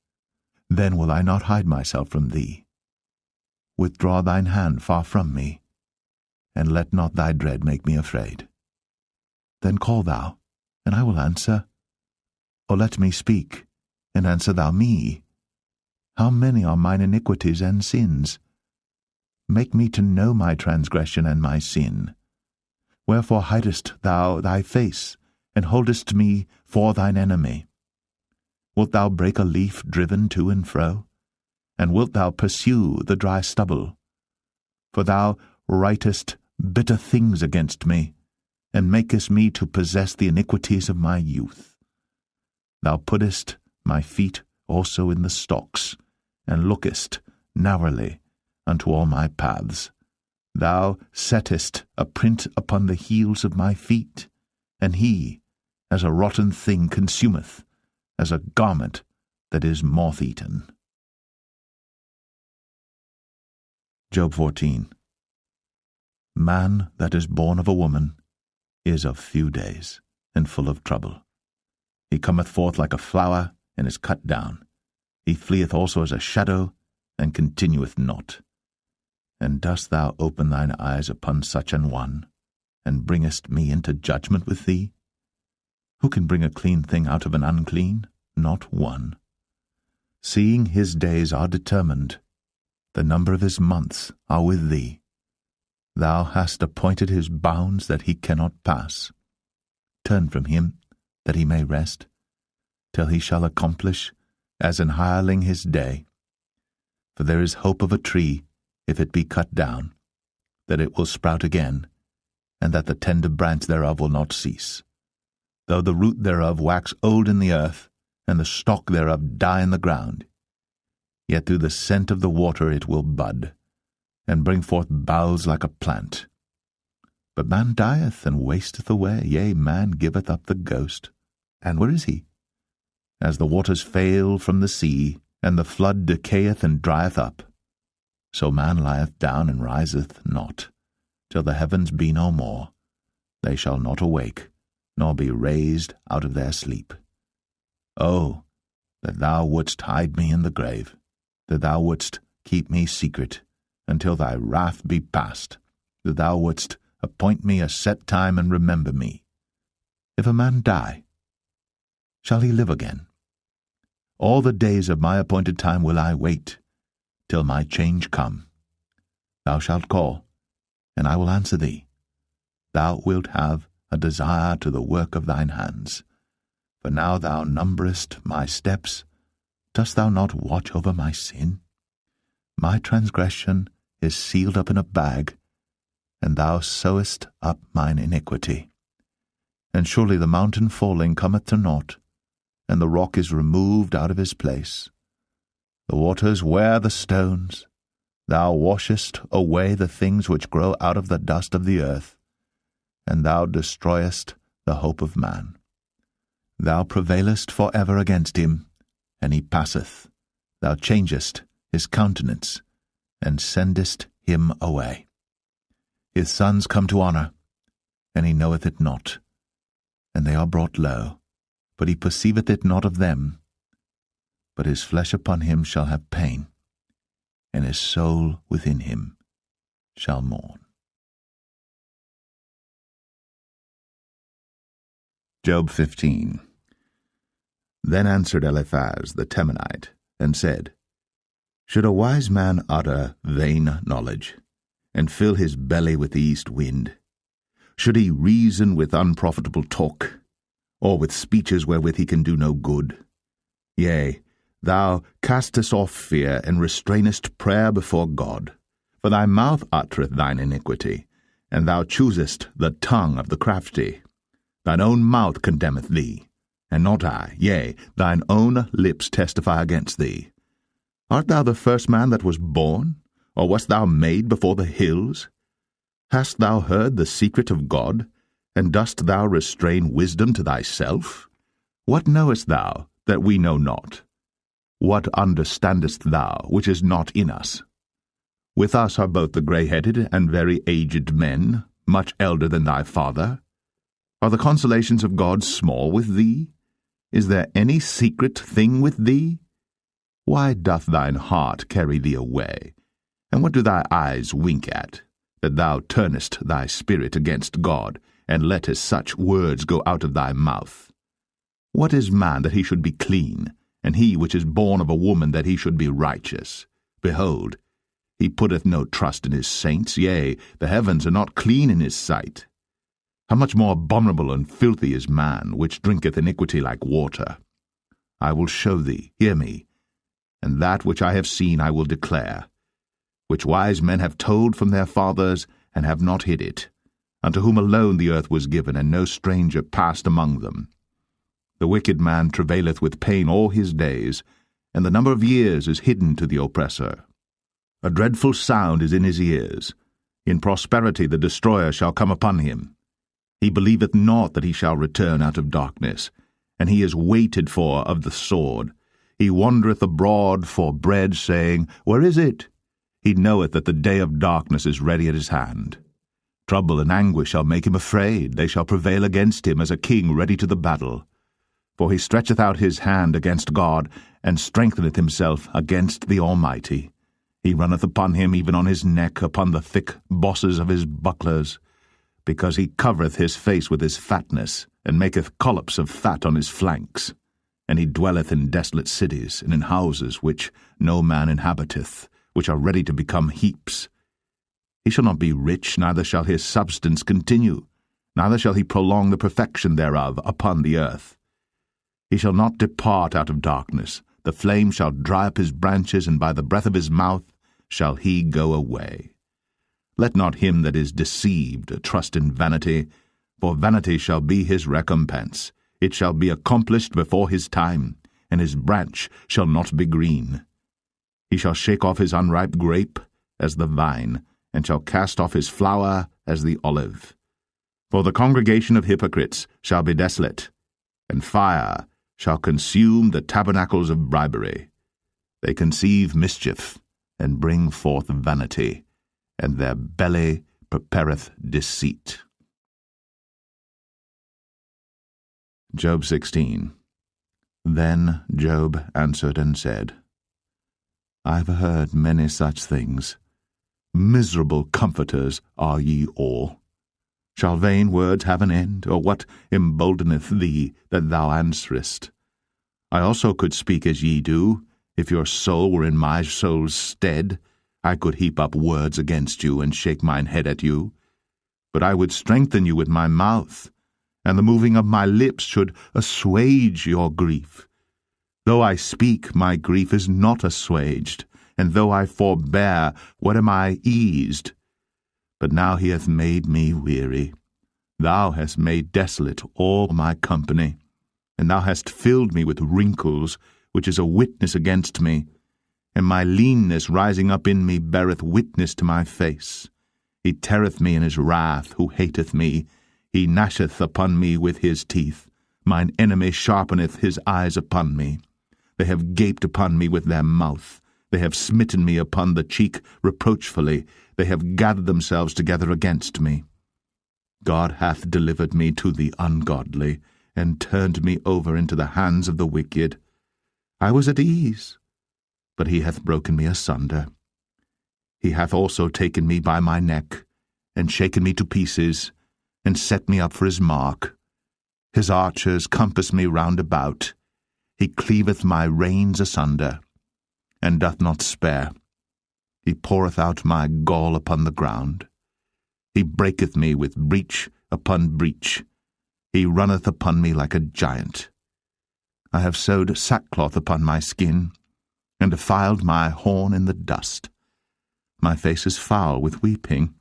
Then will I not hide myself from thee. Withdraw thine hand far from me, and let not thy dread make me afraid. Then call thou, and I will answer. Or let me speak, and answer thou me. How many are mine iniquities and sins? Make me to know my transgression and my sin. Wherefore hidest thou thy face, and holdest me for thine enemy? Wilt thou break a leaf driven to and fro? And wilt thou pursue the dry stubble? For thou writest bitter things against me, and makest me to possess the iniquities of my youth. Thou puttest my feet also in the stocks, and lookest narrowly unto all my paths. Thou settest a print upon the heels of my feet, and he, as a rotten thing, consumeth, as a garment that is moth-eaten. Job 14. Man that is born of a woman is of few days, and full of trouble. He cometh forth like a flower, and is cut down. He fleeth also as a shadow, and continueth not. And dost thou open thine eyes upon such an one, and bringest me into judgment with thee? Who can bring a clean thing out of an unclean? Not one. Seeing his days are determined, the number of his months are with thee. Thou hast appointed his bounds that he cannot pass. Turn from him, that he may rest, till he shall accomplish, as an hireling his day. For there is hope of a tree, if it be cut down, that it will sprout again, and that the tender branch thereof will not cease. Though the root thereof wax old in the earth, and the stalk thereof die in the ground, yet through the scent of the water it will bud, and bring forth boughs like a plant. But man dieth and wasteth away, yea, man giveth up the ghost. And where is he? As the waters fail from the sea, and the flood decayeth and drieth up, so man lieth down and riseth not, till the heavens be no more. They shall not awake, nor be raised out of their sleep. Oh, that thou wouldst hide me in the grave, that thou wouldst keep me secret, until thy wrath be past, that thou wouldst appoint me a set time and remember me. If a man die, shall he live again? All the days of my appointed time will I wait, till my change come. Thou shalt call, and I will answer thee. Thou wilt have a desire to the work of thine hands. For now thou numberest my steps. Dost thou not watch over my sin? My transgression is sealed up in a bag, and thou sewest up mine iniquity. And surely the mountain falling cometh to naught, and the rock is removed out of his place. The waters wear the stones. Thou washest away the things which grow out of the dust of the earth, and thou destroyest the hope of man. Thou prevailest for ever against him, and he passeth. Thou changest his countenance, and sendest him away. His sons come to honour, and he knoweth it not, and they are brought low, but he perceiveth it not of them. But his flesh upon him shall have pain, and his soul within him shall mourn. Job 15. Then answered Eliphaz the Temanite, and said, Should a wise man utter vain knowledge, and fill his belly with the east wind? Should he reason with unprofitable talk, or with speeches wherewith he can do no good? Yea, thou castest off fear, and restrainest prayer before God. For thy mouth uttereth thine iniquity, and thou choosest the tongue of the crafty. Thine own mouth condemneth thee, and not I, yea, thine own lips testify against thee. Art thou the first man that was born, or wast thou made before the hills? Hast thou heard the secret of God, and dost thou restrain wisdom to thyself? What knowest thou that we know not? What understandest thou which is not in us? With us are both the grey-headed and very aged men, much elder than thy father. Are the consolations of God small with thee? Is there any secret thing with thee? Why doth thine heart carry thee away? And what do thy eyes wink at, that thou turnest thy spirit against God, and lettest such words go out of thy mouth? What is man that he should be clean, and he which is born of a woman that he should be righteous? Behold, he putteth no trust in his saints, yea, the heavens are not clean in his sight. How much more abominable and filthy is man, which drinketh iniquity like water? I will show thee, hear me, and that which I have seen I will declare, which wise men have told from their fathers, and have not hid it, unto whom alone the earth was given, and no stranger passed among them. The wicked man travaileth with pain all his days, and the number of years is hidden to the oppressor. A dreadful sound is in his ears. In prosperity the destroyer shall come upon him. He believeth not that he shall return out of darkness, and he is waited for of the sword. He wandereth abroad for bread, saying, Where is it? He knoweth that the day of darkness is ready at his hand. Trouble and anguish shall make him afraid. They shall prevail against him as a king ready to the battle. For he stretcheth out his hand against God, and strengtheneth himself against the Almighty. He runneth upon him, even on his neck, upon the thick bosses of his bucklers, because he covereth his face with his fatness, and maketh collops of fat on his flanks. And he dwelleth in desolate cities, and in houses which no man inhabiteth, which are ready to become heaps. He shall not be rich, neither shall his substance continue, neither shall he prolong the perfection thereof upon the earth. He shall not depart out of darkness. The flame shall dry up his branches, and by the breath of his mouth shall he go away. Let not him that is deceived trust in vanity, for vanity shall be his recompense. It shall be accomplished before his time, and his branch shall not be green. He shall shake off his unripe grape as the vine, and shall cast off his flower as the olive. For the congregation of hypocrites shall be desolate, and fire shall consume the tabernacles of bribery. They conceive mischief, and bring forth vanity, and their belly prepareth deceit. Job 16. Then Job answered and said, I have heard many such things. Miserable comforters are ye all. Shall vain words have an end, or what emboldeneth thee that thou answerest? I also could speak as ye do. If your soul were in my soul's stead, I could heap up words against you, and shake mine head at you. But I would strengthen you with my mouth, and the moving of my lips should assuage your grief. Though I speak, my grief is not assuaged, and though I forbear, what am I eased? But now he hath made me weary. Thou hast made desolate all my company, and thou hast filled me with wrinkles, which is a witness against me, and my leanness rising up in me beareth witness to my face. He teareth me in his wrath, who hateth me. He gnasheth upon me with his teeth. Mine enemy sharpeneth his eyes upon me. They have gaped upon me with their mouth. They have smitten me upon the cheek reproachfully. They have gathered themselves together against me. God hath delivered me to the ungodly, and turned me over into the hands of the wicked. I was at ease, but he hath broken me asunder. He hath also taken me by my neck, and shaken me to pieces, and set me up for his mark. His archers compass me round about. He cleaveth my reins asunder, and doth not spare. He poureth out my gall upon the ground. He breaketh me with breach upon breach. He runneth upon me like a giant. I have sewed sackcloth upon my skin, and defiled my horn in the dust. My face is foul with weeping,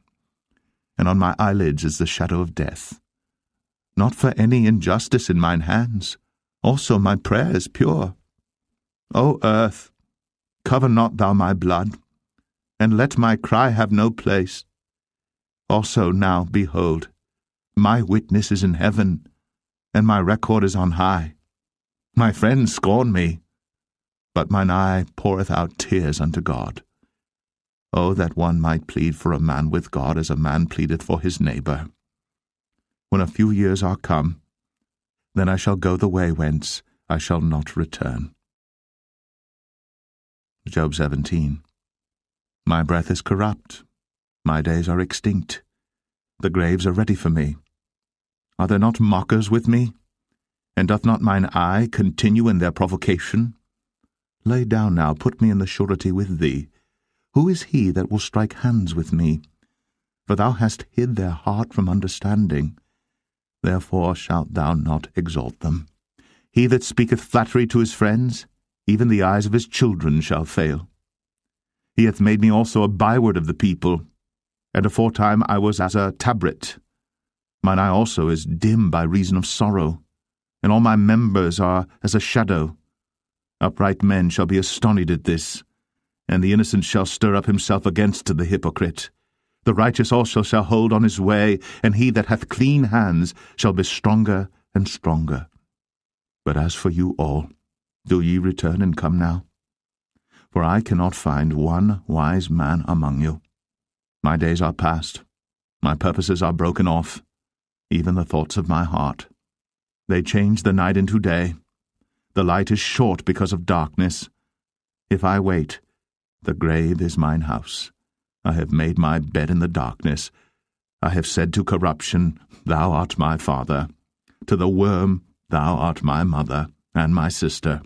and on my eyelids is the shadow of death. Not for any injustice in mine hands, also my prayer is pure. O earth, cover not thou my blood, and let my cry have no place. Also now, behold, my witness is in heaven, and my record is on high. My friends scorn me, but mine eye poureth out tears unto God. Oh, that one might plead for a man with God as a man pleadeth for his neighbour. When a few years are come, then I shall go the way whence I shall not return. Job 17. My breath is corrupt, my days are extinct, the graves are ready for me. Are there not mockers with me? And doth not mine eye continue in their provocation? Lay down now, put me in the surety with thee. Who is he that will strike hands with me? For thou hast hid their heart from understanding. Therefore shalt thou not exalt them. He that speaketh flattery to his friends, even the eyes of his children shall fail. He hath made me also a byword of the people, and aforetime I was as a tabret. Mine eye also is dim by reason of sorrow, and all my members are as a shadow. Upright men shall be astonished at this, and the innocent shall stir up himself against the hypocrite. The righteous also shall hold on his way, and he that hath clean hands shall be stronger and stronger. But as for you all, do ye return and come now? For I cannot find one wise man among you. My days are past, my purposes are broken off, even the thoughts of my heart. They change the night into day. The light is short because of darkness. If I wait, the grave is mine house. I have made my bed in the darkness. I have said to corruption, Thou art my father. To the worm, Thou art my mother and my sister.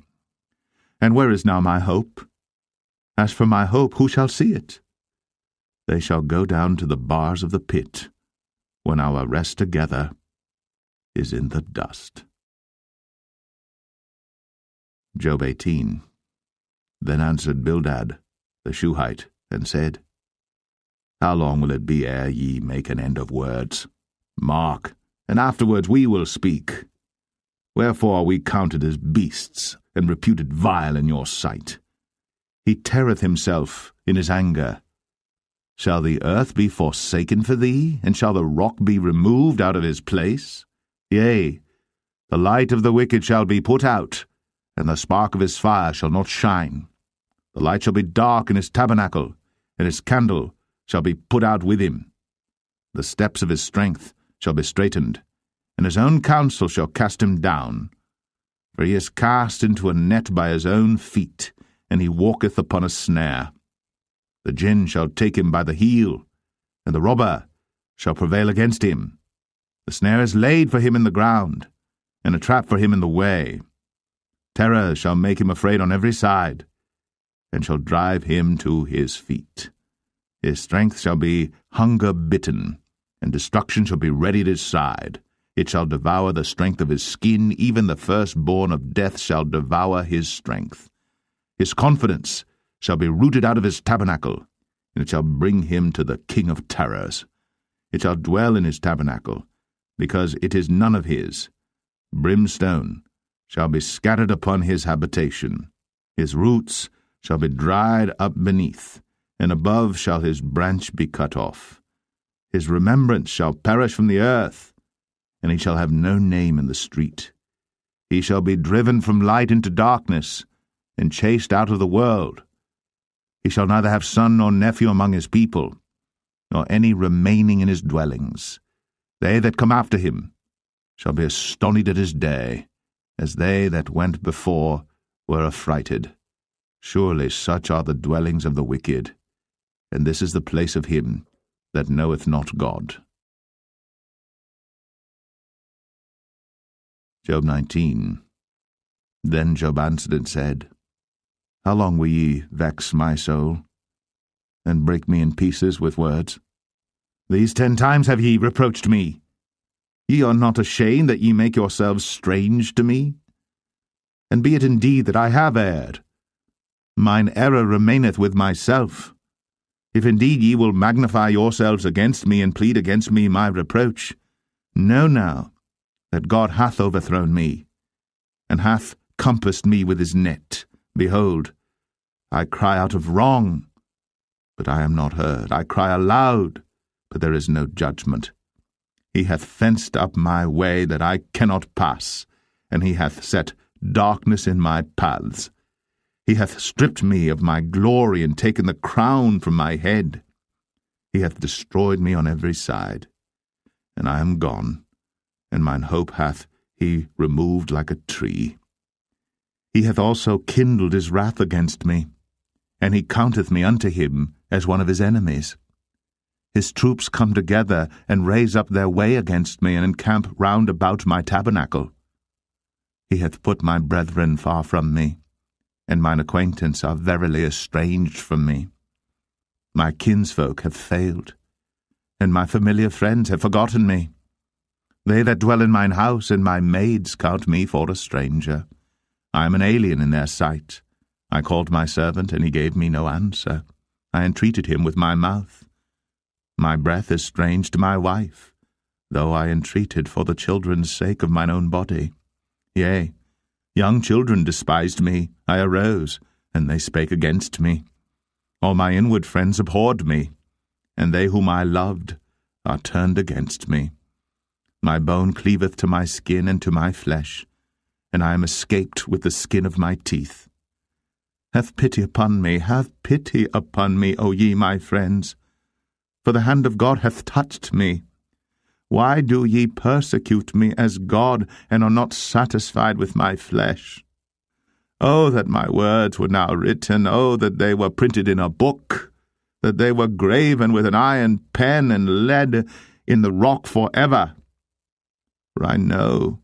And where is now my hope? As for my hope, who shall see it? They shall go down to the bars of the pit, when our rest together is in the dust. Job 18. Then answered Bildad the Shuhite, and said, How long will it be ere ye make an end of words? Mark, and afterwards we will speak. Wherefore are we counted as beasts, and reputed vile in your sight? He teareth himself in his anger. Shall the earth be forsaken for thee, and shall the rock be removed out of his place? Yea, the light of the wicked shall be put out, and the spark of his fire shall not shine. The light shall be dark in his tabernacle, and his candle shall be put out with him. The steps of his strength shall be straitened, and his own counsel shall cast him down. For he is cast into a net by his own feet, and he walketh upon a snare. The gin shall take him by the heel, and the robber shall prevail against him. The snare is laid for him in the ground, and a trap for him in the way. Terror shall make him afraid on every side, and shall drive him to his feet. His strength shall be hunger-bitten, and destruction shall be ready at his side. It shall devour the strength of his skin, even the firstborn of death shall devour his strength. His confidence shall be rooted out of his tabernacle, and it shall bring him to the king of terrors. It shall dwell in his tabernacle, because it is none of his. Brimstone shall be scattered upon his habitation. His roots shall be dried up beneath, and above shall his branch be cut off. His remembrance shall perish from the earth, and he shall have no name in the street. He shall be driven from light into darkness, and chased out of the world. He shall neither have son nor nephew among his people, nor any remaining in his dwellings. They that come after him shall be astonished at his day, as they that went before were affrighted. Surely such are the dwellings of the wicked, and this is the place of him that knoweth not God. Job 19. Then Job answered and said, How long will ye vex my soul, and break me in pieces with words? These 10 times have ye reproached me. Ye are not ashamed that ye make yourselves strange to me? And be it indeed that I have erred, mine error remaineth with myself. If indeed ye will magnify yourselves against me, and plead against me my reproach, know now that God hath overthrown me, and hath compassed me with his net. Behold, I cry out of wrong, but I am not heard. I cry aloud, but there is no judgment. He hath fenced up my way that I cannot pass, and he hath set darkness in my paths. He hath stripped me of my glory, and taken the crown from my head. He hath destroyed me on every side, and I am gone, and mine hope hath he removed like a tree. He hath also kindled his wrath against me, and he counteth me unto him as one of his enemies. His troops come together, and raise up their way against me, and encamp round about my tabernacle. He hath put my brethren far from me, and mine acquaintance are verily estranged from me. My kinsfolk have failed, and my familiar friends have forgotten me. They that dwell in mine house and my maids count me for a stranger. I am an alien in their sight. I called my servant, and he gave me no answer. I entreated him with my mouth. My breath is strange to my wife, though I entreated for the children's sake of mine own body. Yea, young children despised me. I arose, and they spake against me. All my inward friends abhorred me, and they whom I loved are turned against me. My bone cleaveth to my skin and to my flesh, and I am escaped with the skin of my teeth. Have pity upon me, O ye my friends, for the hand of God hath touched me. Why do ye persecute me as God, and are not satisfied with my flesh? Oh, that my words were now written, oh, that they were printed in a book, that they were graven with an iron pen and lead in the rock forever. For I know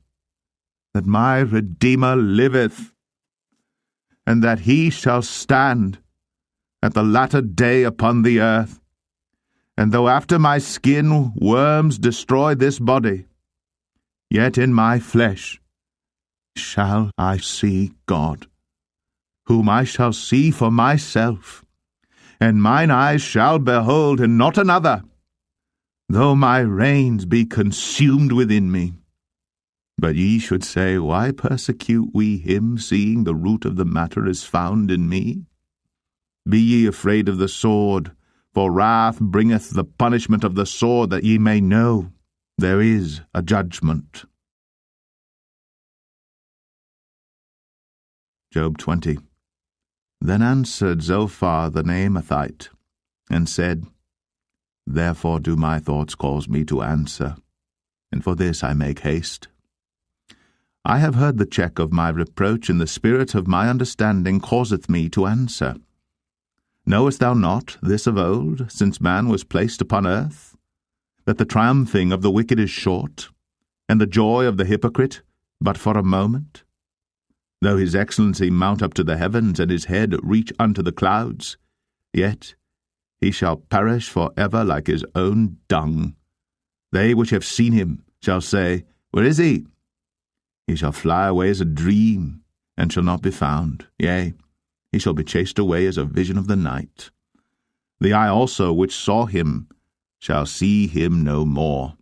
that my Redeemer liveth, and that he shall stand at the latter day upon the earth. And though after my skin worms destroy this body, yet in my flesh shall I see God, whom I shall see for myself, and mine eyes shall behold, and not another, though my reins be consumed within me. But ye should say, Why persecute we him, seeing the root of the matter is found in me? Be ye afraid of the sword, for wrath bringeth the punishment of the sword, that ye may know there is a judgment. Job 20. Then answered Zophar the Naamathite, and said, Therefore do my thoughts cause me to answer, and for this I make haste. I have heard the check of my reproach, and the spirit of my understanding causeth me to answer. Knowest thou not this of old, since man was placed upon earth, that the triumphing of the wicked is short, and the joy of the hypocrite but for a moment? Though his excellency mount up to the heavens, and his head reach unto the clouds, yet he shall perish for ever like his own dung. They which have seen him shall say, Where is he? He shall fly away as a dream, and shall not be found. Yea, he shall be chased away as a vision of the night. The eye also which saw him shall see him no more,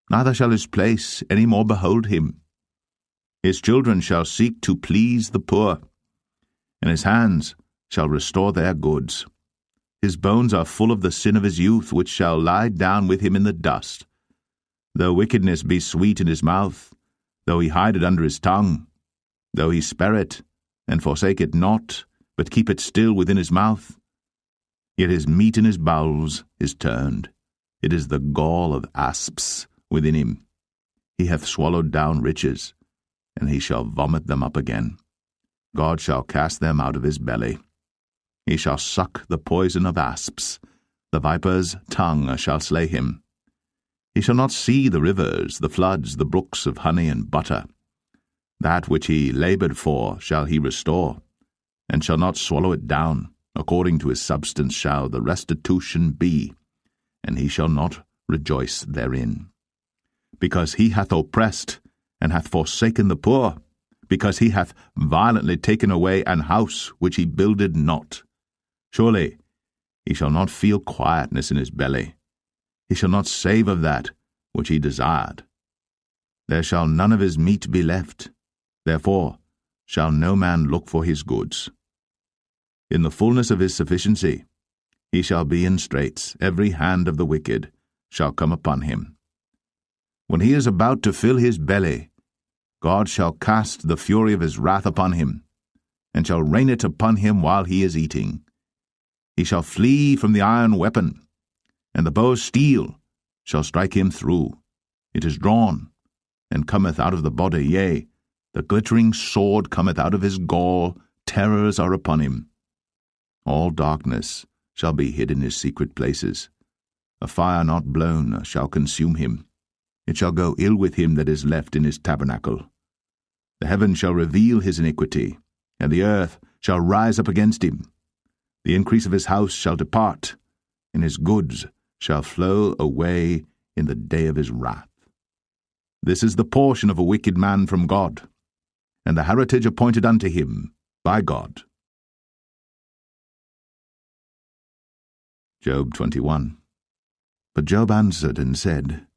neither shall his place any more behold him. His children shall seek to please the poor, and his hands shall restore their goods. His bones are full of the sin of his youth, which shall lie down with him in the dust. Though wickedness be sweet in his mouth, though he hide it under his tongue, though he spare it, and forsake it not, but keep it still within his mouth, yet his meat in his bowels is turned. It is the gall of asps within him. He hath swallowed down riches, and he shall vomit them up again. God shall cast them out of his belly. He shall suck the poison of asps. The viper's tongue shall slay him. He shall not see the rivers, the floods, the brooks of honey and butter. That which he laboured for shall he restore, and shall not swallow it down. According to his substance shall the restitution be, and he shall not rejoice therein. Because he hath oppressed, and hath forsaken the poor, because he hath violently taken away an house which he builded not. Surely he shall not feel quietness in his belly. He shall not save of that which he desired. There shall none of his meat be left. Therefore shall no man look for his goods. In the fullness of his sufficiency he shall be in straits. Every hand of the wicked shall come upon him. When he is about to fill his belly, God shall cast the fury of his wrath upon him, and shall rain it upon him while he is eating. He shall flee from the iron weapon, and the bow of steel shall strike him through. It is drawn, and cometh out of the body, yea, the glittering sword cometh out of his gall. Terrors are upon him. All darkness shall be hid in his secret places. A fire not blown shall consume him. It shall go ill with him that is left in his tabernacle. The heaven shall reveal his iniquity, and the earth shall rise up against him. The increase of his house shall depart, and his goods shall flow away in the day of his wrath. This is the portion of a wicked man from God, and the heritage appointed unto him by God. Job 21. But Job answered and said,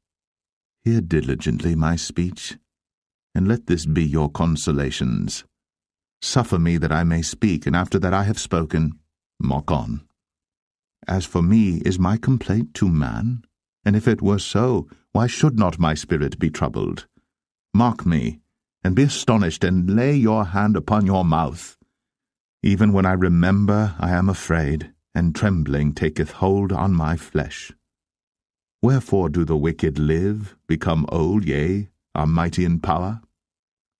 Hear diligently my speech, and let this be your consolations. Suffer me that I may speak, and after that I have spoken, mock on. As for me, is my complaint to man? And if it were so, why should not my spirit be troubled? Mock me, and be astonished, and lay your hand upon your mouth. Even when I remember, I am afraid, and trembling taketh hold on my flesh. Wherefore do the wicked live, become old, yea, are mighty in power?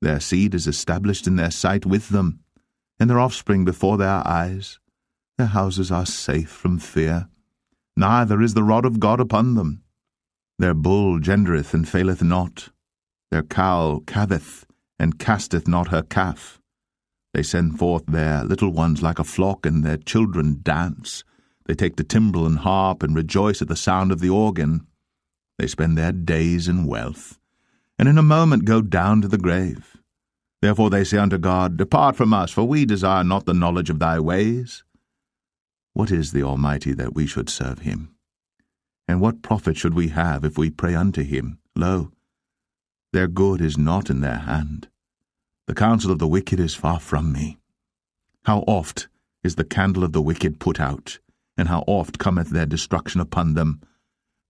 Their seed is established in their sight with them, and their offspring before their eyes. Their houses are safe from fear, neither is the rod of God upon them. Their bull gendereth and faileth not. Their cow calveth, and casteth not her calf. They send forth their little ones like a flock, and their children dance. They take the timbrel and harp, and rejoice at the sound of the organ. They spend their days in wealth, and in a moment go down to the grave. Therefore they say unto God, Depart from us, for we desire not the knowledge of thy ways. What is the Almighty that we should serve him? And what profit should we have if we pray unto him? Lo, their good is not in their hand. The counsel of the wicked is far from me. How oft is the candle of the wicked put out, and how oft cometh their destruction upon them.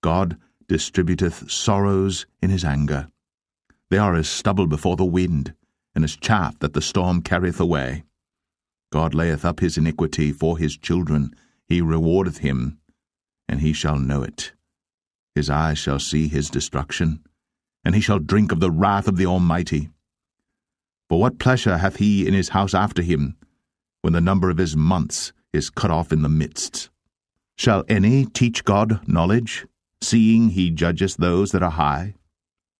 God distributeth sorrows in his anger. They are as stubble before the wind, and as chaff that the storm carrieth away. God layeth up his iniquity for his children. He rewardeth him, and he shall know it. His eyes shall see his destruction, and he shall drink of the wrath of the Almighty. For what pleasure hath he in his house after him, when the number of his months is cut off in the midst? Shall any teach God knowledge, seeing he judgeth those that are high?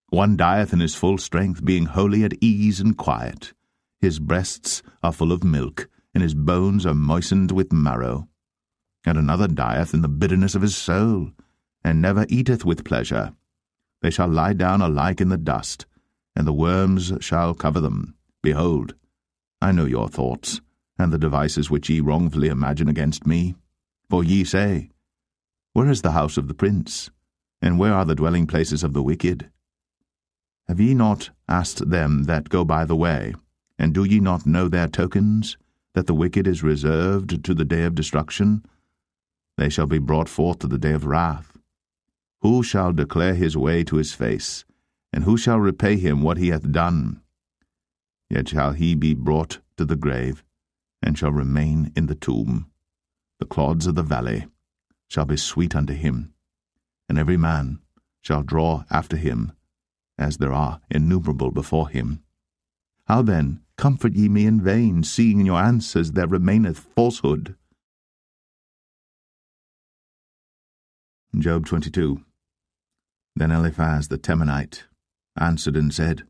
One dieth in his full strength, being wholly at ease and quiet. His breasts are full of milk, and his bones are moistened with marrow. And another dieth in the bitterness of his soul, and never eateth with pleasure. They shall lie down alike in the dust, and the worms shall cover them. Behold, I know your thoughts, and the devices which ye wrongfully imagine against me. For ye say, Where is the house of the prince? And where are the dwelling places of the wicked? Have ye not asked them that go by the way, and do ye not know their tokens, that the wicked is reserved to the day of destruction? They shall be brought forth to the day of wrath. Who shall declare his way to his face, and who shall repay him what he hath done? Yet shall he be brought to the grave, and shall remain in the tomb. The clods of the valley shall be sweet unto him, and every man shall draw after him, as there are innumerable before him. How then comfort ye me in vain, seeing in your answers there remaineth falsehood? Job 22. Then Eliphaz the Temanite answered and said,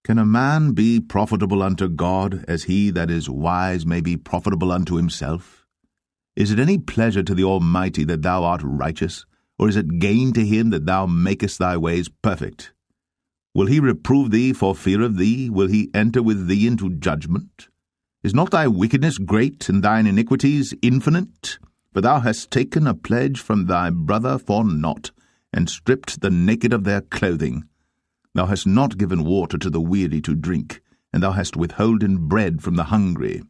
Can a man be profitable unto God, as he that is wise may be profitable unto himself? Is it any pleasure to the Almighty that thou art righteous, or is it gain to him that thou makest thy ways perfect? Will he reprove thee for fear of thee? Will he enter with thee into judgment? Is not thy wickedness great, and thine iniquities infinite? For thou hast taken a pledge from thy brother for naught, and stripped the naked of their clothing. Thou hast not given water to the weary to drink, and thou hast withholden bread from the hungry.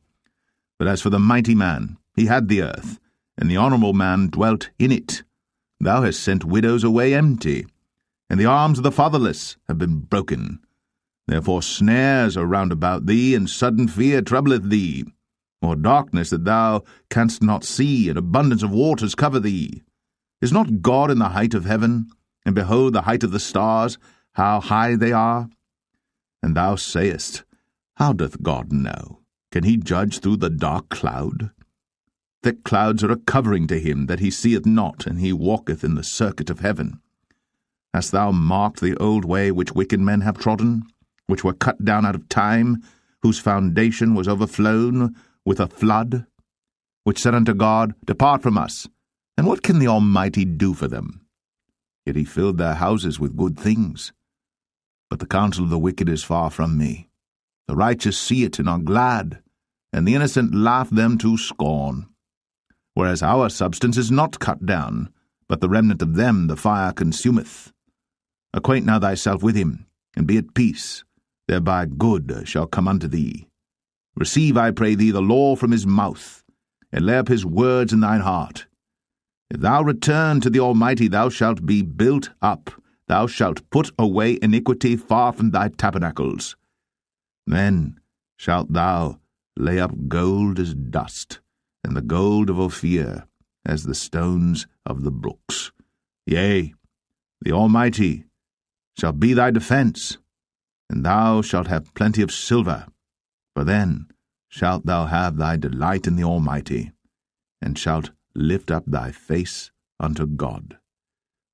But as for the mighty man, he had the earth, and the honourable man dwelt in it. Thou hast sent widows away empty, and the arms of the fatherless have been broken. Therefore snares are round about thee, and sudden fear troubleth thee. Or darkness that thou canst not see, and abundance of waters cover thee. Is not God in the height of heaven? And behold the height of the stars, how high they are? And thou sayest, How doth God know? Can he judge through the dark cloud? Thick clouds are a covering to him that he seeth not, and he walketh in the circuit of heaven. Hast thou marked the old way which wicked men have trodden, which were cut down out of time, whose foundation was overflown with a flood, which said unto God, Depart from us, and what can the Almighty do for them? Yet he filled their houses with good things. But the counsel of the wicked is far from me. The righteous see it and are glad, and the innocent laugh them to scorn. Whereas our substance is not cut down, but the remnant of them the fire consumeth. Acquaint now thyself with him, and be at peace, thereby good shall come unto thee. Receive, I pray thee, the law from his mouth, and lay up his words in thine heart. If thou return to the Almighty, thou shalt be built up. Thou shalt put away iniquity far from thy tabernacles. Then shalt thou lay up gold as dust, and the gold of Ophir as the stones of the brooks. Yea, the Almighty shall be thy defence, and thou shalt have plenty of silver, for then shalt thou have thy delight in the Almighty, and shalt lift up thy face unto God.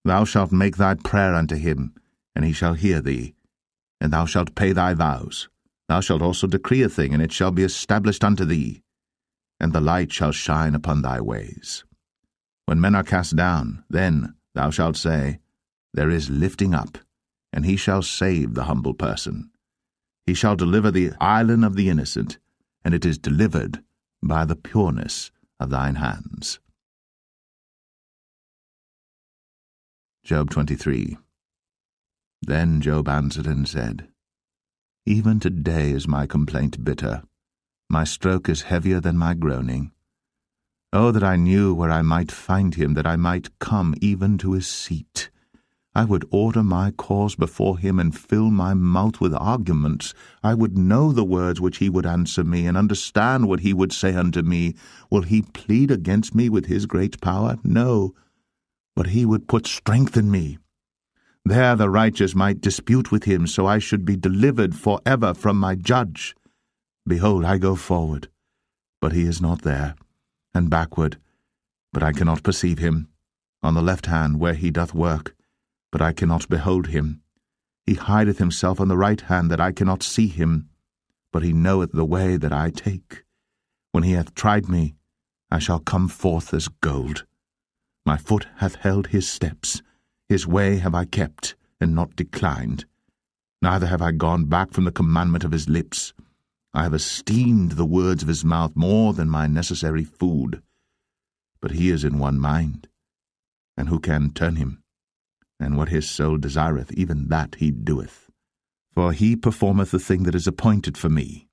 Thou shalt make thy prayer unto him, and he shall hear thee, and thou shalt pay thy vows. Thou shalt also decree a thing, and it shall be established unto thee, and the light shall shine upon thy ways. When men are cast down, then thou shalt say, There is lifting up, and he shall save the humble person. He shall deliver the island of the innocent, and it is delivered by the pureness of thine hands. Job 23. Then Job answered and said, Even today is my complaint bitter. My stroke is heavier than my groaning. Oh, that I knew where I might find him, that I might come even to his seat. I would order my cause before him, and fill my mouth with arguments. I would know the words which he would answer me, and understand what he would say unto me. Will he plead against me with his great power? No, but he would put strength in me. There the righteous might dispute with him, so I should be delivered forever from my judge. Behold, I go forward, but he is not there, and backward, but I cannot perceive him. On the left hand where he doth work, but I cannot behold him. He hideth himself on the right hand, that I cannot see him. But he knoweth the way that I take. When he hath tried me, I shall come forth as gold. My foot hath held his steps. His way have I kept, and not declined. Neither have I gone back from the commandment of his lips. I have esteemed the words of his mouth more than my necessary food. But he is in one mind, and who can turn him? And what his soul desireth, even that he doeth. For he performeth the thing that is appointed for me,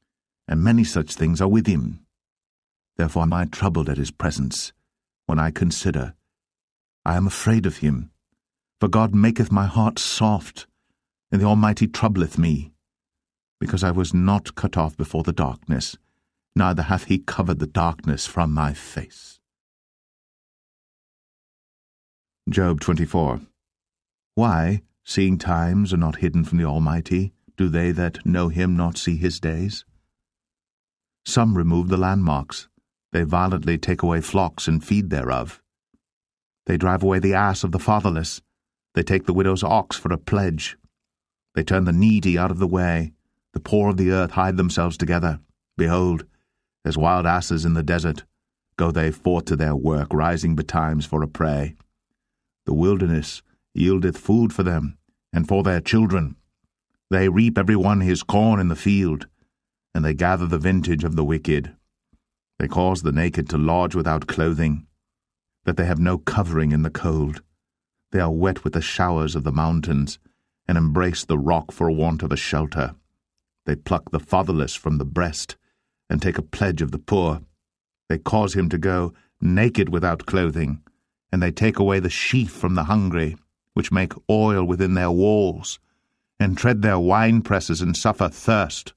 and many such things are with him. Therefore am I troubled at his presence. When I consider, I am afraid of him. For God maketh my heart soft, and the Almighty troubleth me. Because I was not cut off before the darkness, neither hath he covered the darkness from my face. Job 24. Why, seeing times are not hidden from the Almighty, do they that know him not see his days? Some remove the landmarks. They violently take away flocks and feed thereof. They drive away the ass of the fatherless. They take the widow's ox for a pledge. They turn the needy out of the way. The poor of the earth hide themselves together. Behold, as wild asses in the desert, go they forth to their work, rising betimes for a prey. The wilderness yieldeth food for them, and for their children. They reap every one his corn in the field, and they gather the vintage of the wicked. They cause the naked to lodge without clothing, that they have no covering in the cold. They are wet with the showers of the mountains, and embrace the rock for want of a shelter. They pluck the fatherless from the breast, and take a pledge of the poor. They cause him to go naked without clothing, and they take away the sheaf from the hungry, which make oil within their walls, and tread their winepresses and suffer thirst.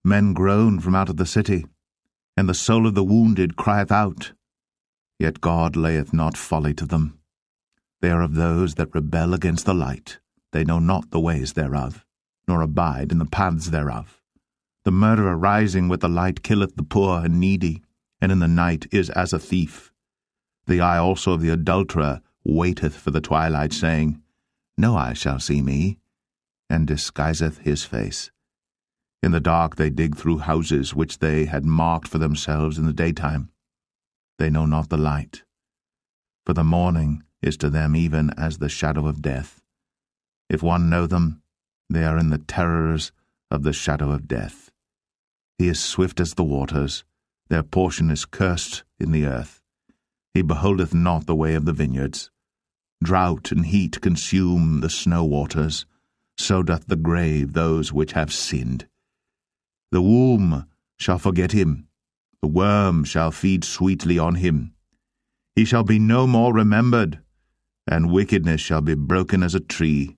Men groan from out of the city, and the soul of the wounded crieth out. Yet God layeth not folly to them. They are of those that rebel against the light. They know not the ways thereof, nor abide in the paths thereof. The murderer rising with the light killeth the poor and needy, and in the night is as a thief. The eye also of the adulterer waiteth for the twilight, saying, No eye shall see me, and disguiseth his face. In the dark they dig through houses which they had marked for themselves in the daytime. They know not the light, for the morning is to them even as the shadow of death. If one know them, they are in the terrors of the shadow of death. He is swift as the waters, their portion is cursed in the earth. He beholdeth not the way of the vineyards. Drought and heat consume the snow waters, so doth the grave those which have sinned. The womb shall forget him, the worm shall feed sweetly on him. He shall be no more remembered, and wickedness shall be broken as a tree.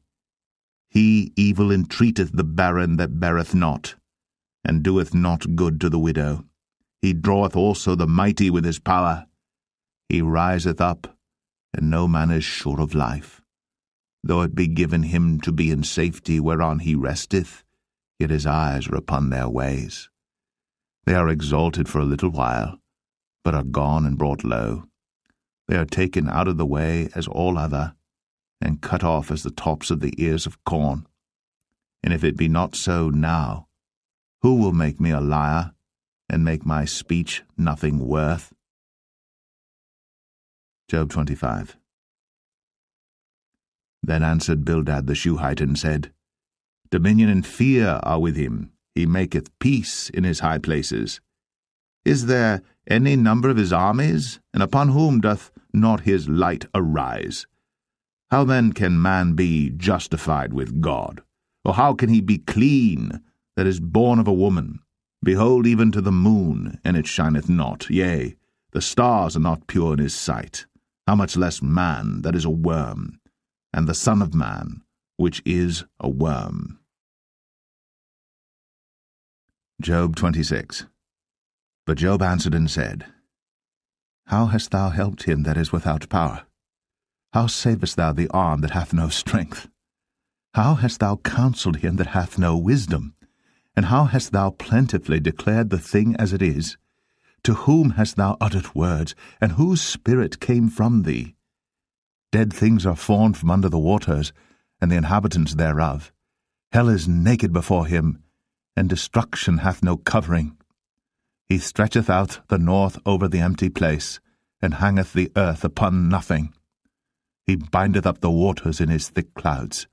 He evil entreateth the barren that beareth not, and doeth not good to the widow. He draweth also the mighty with his power. He riseth up, and no man is sure of life. Though it be given him to be in safety whereon he resteth, yet his eyes are upon their ways. They are exalted for a little while, but are gone and brought low. They are taken out of the way as all other, and cut off as the tops of the ears of corn. And if it be not so now, who will make me a liar, and make my speech nothing worth? Job 25. Then answered Bildad the Shuhite, and said, Dominion and fear are with him. He maketh peace in his high places. Is there any number of his armies? And upon whom doth not his light arise? How then can man be justified with God? Or how can he be clean that is born of a woman? Behold, even to the moon, and it shineth not. Yea, the stars are not pure in his sight. How much less man that is a worm, and the Son of Man, which is a worm. Job 26. But Job answered and said, How hast thou helped him that is without power? How savest thou the arm that hath no strength? How hast thou counselled him that hath no wisdom? And how hast thou plentifully declared the thing as it is? To whom hast thou uttered words, and whose spirit came from thee? Dead things are formed from under the waters, and the inhabitants thereof. Hell is naked before him, and destruction hath no covering. He stretcheth out the north over the empty place, and hangeth the earth upon nothing. He bindeth up the waters in his thick clouds,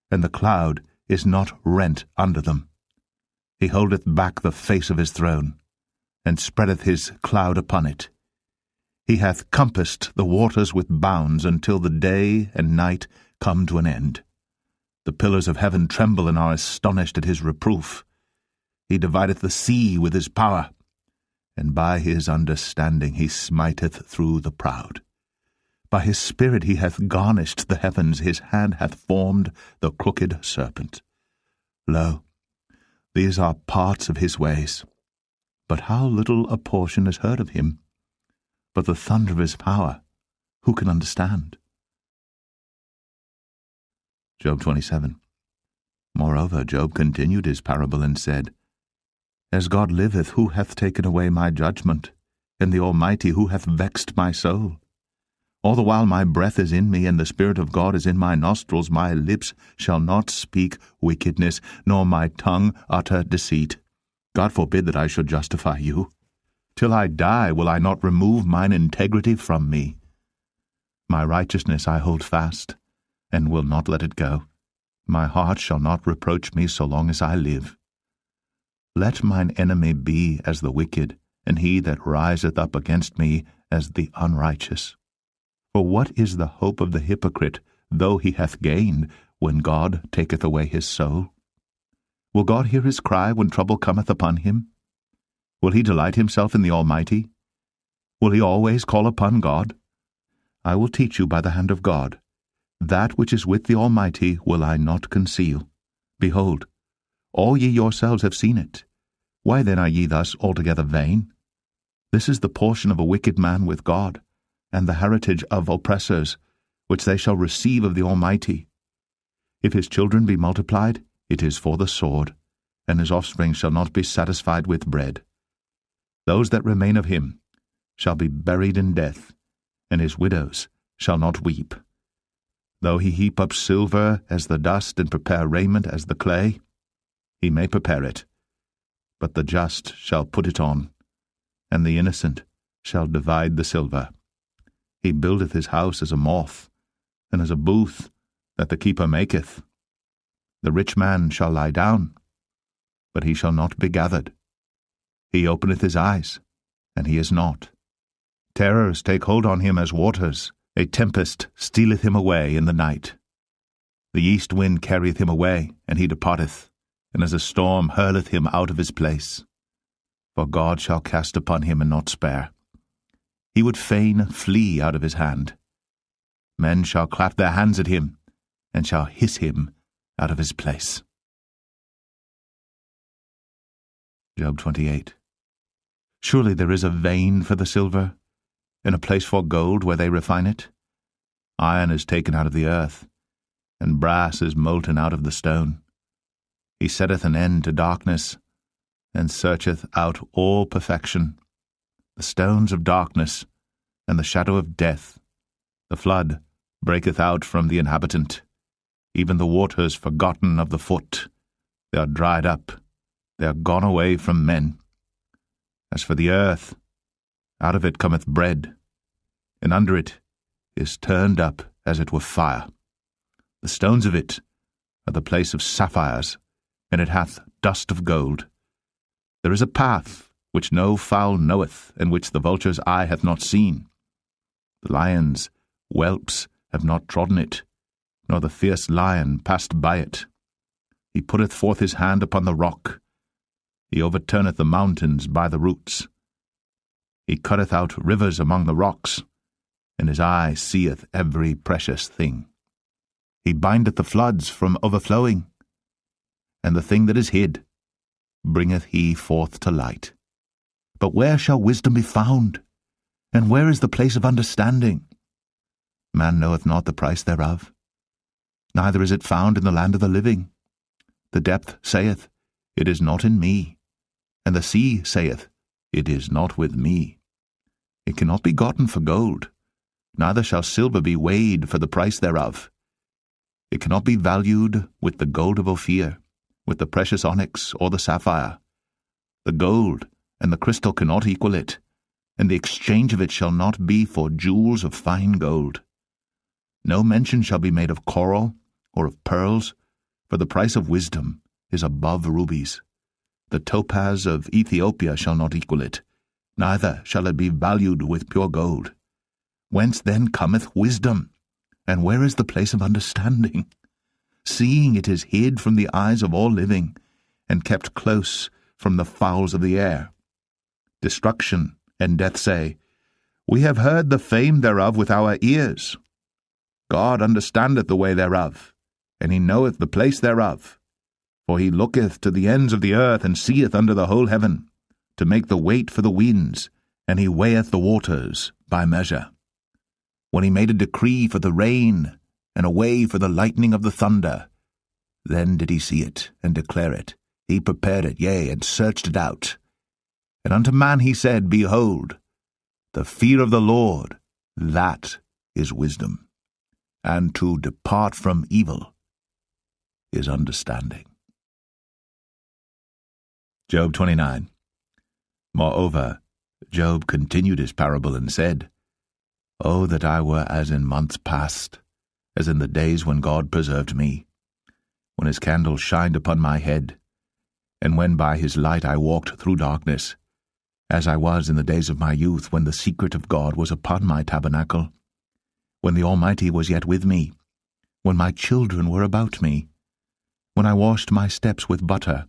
and the cloud is not rent under them. He holdeth back the face of his throne, and spreadeth his cloud upon it. He hath compassed the waters with bounds until the day and night come to an end. The pillars of heaven tremble and are astonished at his reproof. He divideth the sea with his power, and by his understanding he smiteth through the proud. By his spirit he hath garnished the heavens, his hand hath formed the crooked serpent. Lo, these are parts of his ways. But how little a portion is heard of him! But the thunder of his power, who can understand? Job 27. Moreover, Job continued his parable and said, As God liveth, who hath taken away my judgment, and the Almighty, who hath vexed my soul? All the while my breath is in me, and the Spirit of God is in my nostrils, my lips shall not speak wickedness, nor my tongue utter deceit. God forbid that I should justify you. Till I die will I not remove mine integrity from me. My righteousness I hold fast, and will not let it go. My heart shall not reproach me so long as I live. Let mine enemy be as the wicked, and he that riseth up against me as the unrighteous. For what is the hope of the hypocrite, though he hath gained, when God taketh away his soul? Will God hear his cry when trouble cometh upon him? Will he delight himself in the Almighty? Will he always call upon God? I will teach you by the hand of God. That which is with the Almighty will I not conceal. Behold, all ye yourselves have seen it. Why then are ye thus altogether vain? This is the portion of a wicked man with God, and the heritage of oppressors, which they shall receive of the Almighty. If his children be multiplied, it is for the sword, and his offspring shall not be satisfied with bread. Those that remain of him shall be buried in death, and his widows shall not weep. Though he heap up silver as the dust, and prepare raiment as the clay, he may prepare it, but the just shall put it on, and the innocent shall divide the silver. He buildeth his house as a moth, and as a booth that the keeper maketh. The rich man shall lie down, but he shall not be gathered. He openeth his eyes, and he is not. Terrors take hold on him as waters. A tempest stealeth him away in the night. The east wind carrieth him away, and he departeth, and as a storm hurleth him out of his place. For God shall cast upon him and not spare. He would fain flee out of his hand. Men shall clap their hands at him, and shall hiss him out of his place. Job 28. Surely there is a vein for the silver, and a place for gold where they refine it. Iron is taken out of the earth, and brass is molten out of the stone. He setteth an end to darkness, and searcheth out all perfection. The stones of darkness, and the shadow of death. The flood breaketh out from the inhabitant, even the waters forgotten of the foot. They are dried up, they are gone away from men. As for the earth, out of it cometh bread, and under it is turned up as it were fire. The stones of it are the place of sapphires, and it hath dust of gold. There is a path which no fowl knoweth, and which the vulture's eye hath not seen. The lion's whelps have not trodden it, nor the fierce lion passed by it. He putteth forth his hand upon the rock. He overturneth the mountains by the roots. He cutteth out rivers among the rocks, and his eye seeth every precious thing. He bindeth the floods from overflowing, and the thing that is hid bringeth he forth to light. But where shall wisdom be found? And where is the place of understanding? Man knoweth not the price thereof, neither is it found in the land of the living. The depth saith, It is not in me, and the sea saith, It is not with me. It cannot be gotten for gold, neither shall silver be weighed for the price thereof. It cannot be valued with the gold of Ophir, with the precious onyx or the sapphire. The gold and the crystal cannot equal it, and the exchange of it shall not be for jewels of fine gold. No mention shall be made of coral or of pearls, for the price of wisdom is above rubies. The topaz of Ethiopia shall not equal it, neither shall it be valued with pure gold. Whence then cometh wisdom? And where is the place of understanding? Seeing it is hid from the eyes of all living, and kept close from the fowls of the air. Destruction and death say, We have heard the fame thereof with our ears. God understandeth the way thereof, and he knoweth the place thereof. For he looketh to the ends of the earth, and seeth under the whole heaven, to make the weight for the winds, and he weigheth the waters by measure. When he made a decree for the rain, and a way for the lightning of the thunder, then did he see it, and declare it. He prepared it, yea, and searched it out. And unto man he said, Behold, the fear of the Lord, that is wisdom, and to depart from evil is understanding. Job 29. Moreover, Job continued his parable and said, O that I were as in months past, as in the days when God preserved me, when his candle shined upon my head, and when by his light I walked through darkness, as I was in the days of my youth, when the secret of God was upon my tabernacle, when the Almighty was yet with me, when my children were about me, when I washed my steps with butter,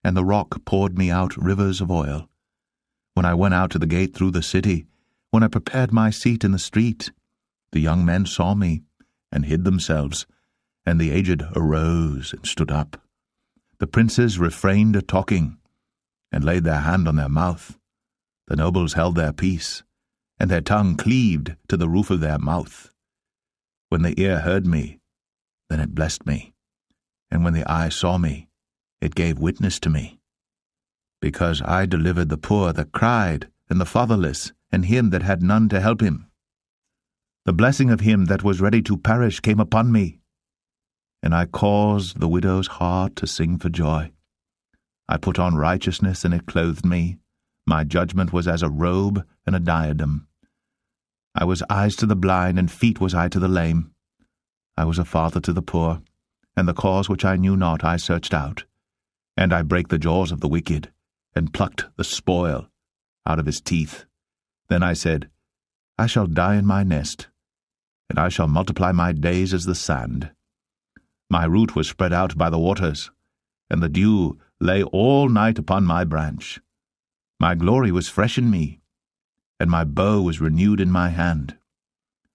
and the rock poured me out rivers of oil, when I went out to the gate through the city, when I prepared my seat in the street, the young men saw me, and hid themselves, and the aged arose and stood up. The princes refrained talking, and laid their hand on their mouth. The nobles held their peace, and their tongue cleaved to the roof of their mouth. When the ear heard me, then it blessed me, and when the eye saw me, it gave witness to me. Because I delivered the poor that cried, and the fatherless, and him that had none to help him. The blessing of him that was ready to perish came upon me, and I caused the widow's heart to sing for joy. I put on righteousness, and it clothed me. My judgment was as a robe and a diadem. I was eyes to the blind, and feet was I to the lame. I was a father to the poor, and the cause which I knew not I searched out. And I brake the jaws of the wicked, and plucked the spoil out of his teeth. Then I said, I shall die in my nest, and I shall multiply my days as the sand. My root was spread out by the waters, and the dew lay all night upon my branch. My glory was fresh in me, and my bow was renewed in my hand.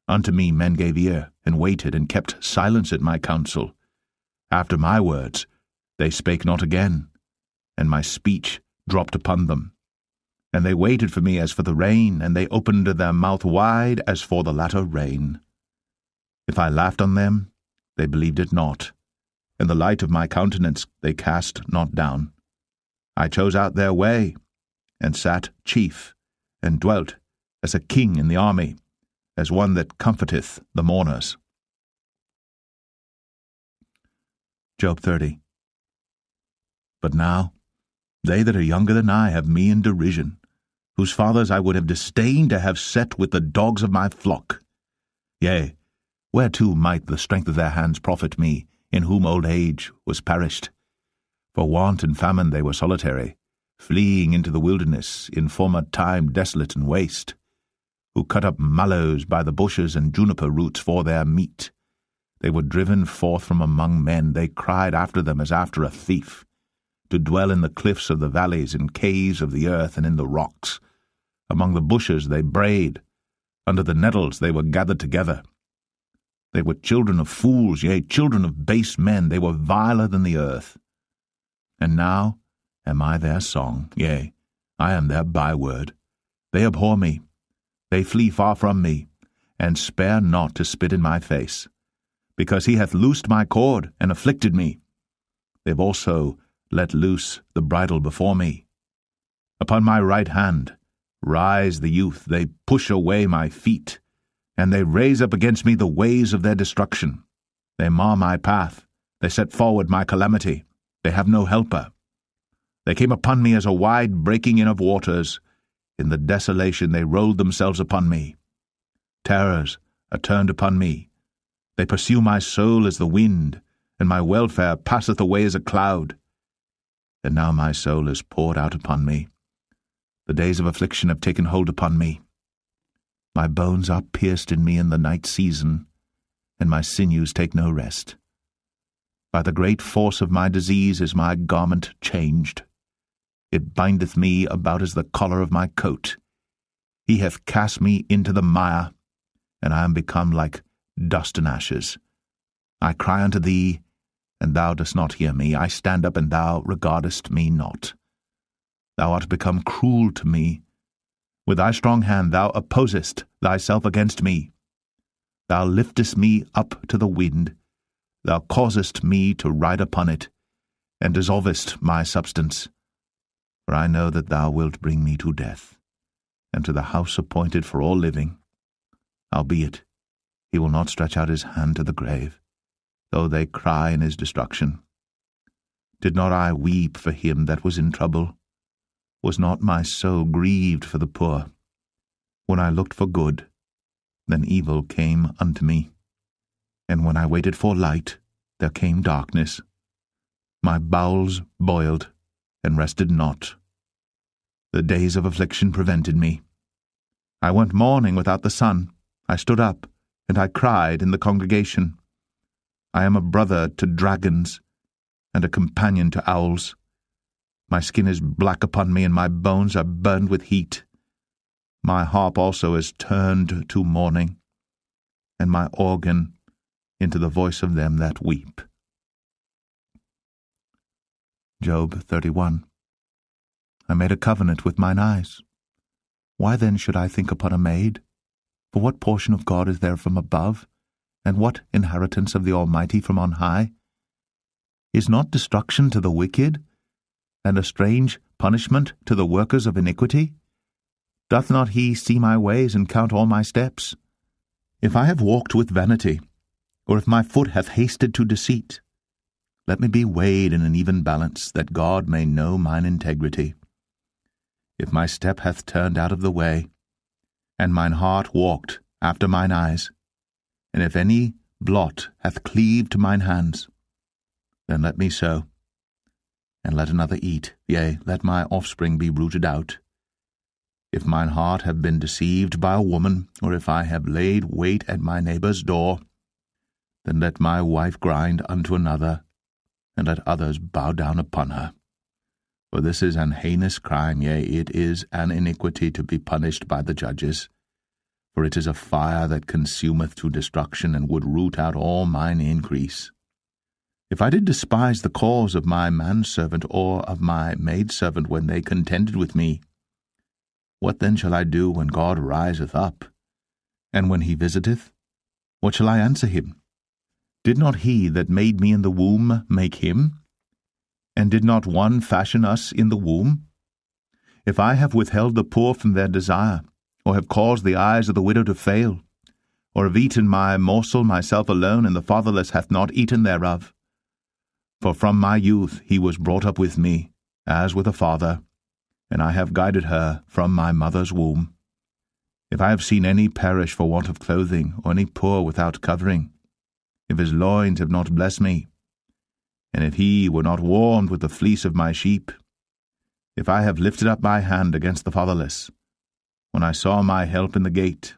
Unto me men gave ear, and waited, and kept silence at my counsel. After my words they spake not again, and my speech dropped upon them. And they waited for me as for the rain, and they opened their mouth wide as for the latter rain. If I laughed on them, they believed it not, and the light of my countenance they cast not down. I chose out their way, and sat chief, and dwelt as a king in the army, as one that comforteth the mourners. Job 30. But now they that are younger than I have me in derision, whose fathers I would have disdained to have set with the dogs of my flock. Yea, whereto might the strength of their hands profit me, in whom old age was perished? For want and famine they were solitary, fleeing into the wilderness, in former time desolate and waste, who cut up mallows by the bushes and juniper roots for their meat. They were driven forth from among men, they cried after them as after a thief, to dwell in the cliffs of the valleys, in caves of the earth, and in the rocks. Among the bushes they brayed, under the nettles they were gathered together. They were children of fools, yea, children of base men, they were viler than the earth. And now am I their song, yea, I am their byword. They abhor me, they flee far from me, and spare not to spit in my face, because he hath loosed my cord, and afflicted me. They've also let loose the bridle before me. Upon my right hand rise the youth, they push away my feet, and they raise up against me the ways of their destruction. They mar my path, they set forward my calamity, they have no helper. They came upon me as a wide breaking in of waters, in the desolation they rolled themselves upon me. Terrors are turned upon me, they pursue my soul as the wind, and my welfare passeth away as a cloud. And now my soul is poured out upon me. The days of affliction have taken hold upon me. My bones are pierced in me in the night season, and my sinews take no rest. By the great force of my disease is my garment changed. It bindeth me about as the collar of my coat. He hath cast me into the mire, and I am become like dust and ashes. I cry unto thee, and thou dost not hear me. I stand up, and thou regardest me not. Thou art become cruel to me. With thy strong hand thou opposest thyself against me. Thou liftest me up to the wind. Thou causest me to ride upon it, and dissolvest my substance. For I know that thou wilt bring me to death, and to the house appointed for all living. Howbeit, He will not stretch out his hand to the grave, though they cry in his destruction. Did not I weep for him that was in trouble? Was not my soul grieved for the poor? When I looked for good, then evil came unto me. And when I waited for light, there came darkness. My bowels boiled, and rested not. The days of affliction prevented me. I went mourning without the sun. I stood up, and I cried in the congregation. I am a brother to dragons, and a companion to owls. My skin is black upon me, and my bones are burned with heat. My harp also is turned to mourning, and my organ into the voice of them that weep. Job 31. I made a covenant with mine eyes. Why then should I think upon a maid? For what portion of God is there from above, and what inheritance of the Almighty from on high? Is not destruction to the wicked, and a strange punishment to the workers of iniquity? Doth not he see my ways and count all my steps? If I have walked with vanity, or if my foot hath hasted to deceit, let me be weighed in an even balance, that God may know mine integrity. If my step hath turned out of the way, and mine heart walked after mine eyes, and if any blot hath cleaved to mine hands, then let me sow, and let another eat, yea, let my offspring be rooted out. If mine heart have been deceived by a woman, or if I have laid wait at my neighbour's door, then let my wife grind unto another, and let others bow down upon her. For this is an heinous crime, yea, it is an iniquity to be punished by the judges. For it is a fire that consumeth to destruction, and would root out all mine increase. If I did despise the cause of my manservant or of my maidservant when they contended with me, what then shall I do when God riseth up? And when he visiteth, what shall I answer him? Did not he that made me in the womb make him? And did not one fashion us in the womb? If I have withheld the poor from their desire, or have caused the eyes of the widow to fail, or have eaten my morsel myself alone, and the fatherless hath not eaten thereof. For from my youth he was brought up with me, as with a father, and I have guided her from my mother's womb. If I have seen any perish for want of clothing, or any poor without covering, if his loins have not blessed me, and if he were not warmed with the fleece of my sheep, if I have lifted up my hand against the fatherless, when I saw my help in the gate,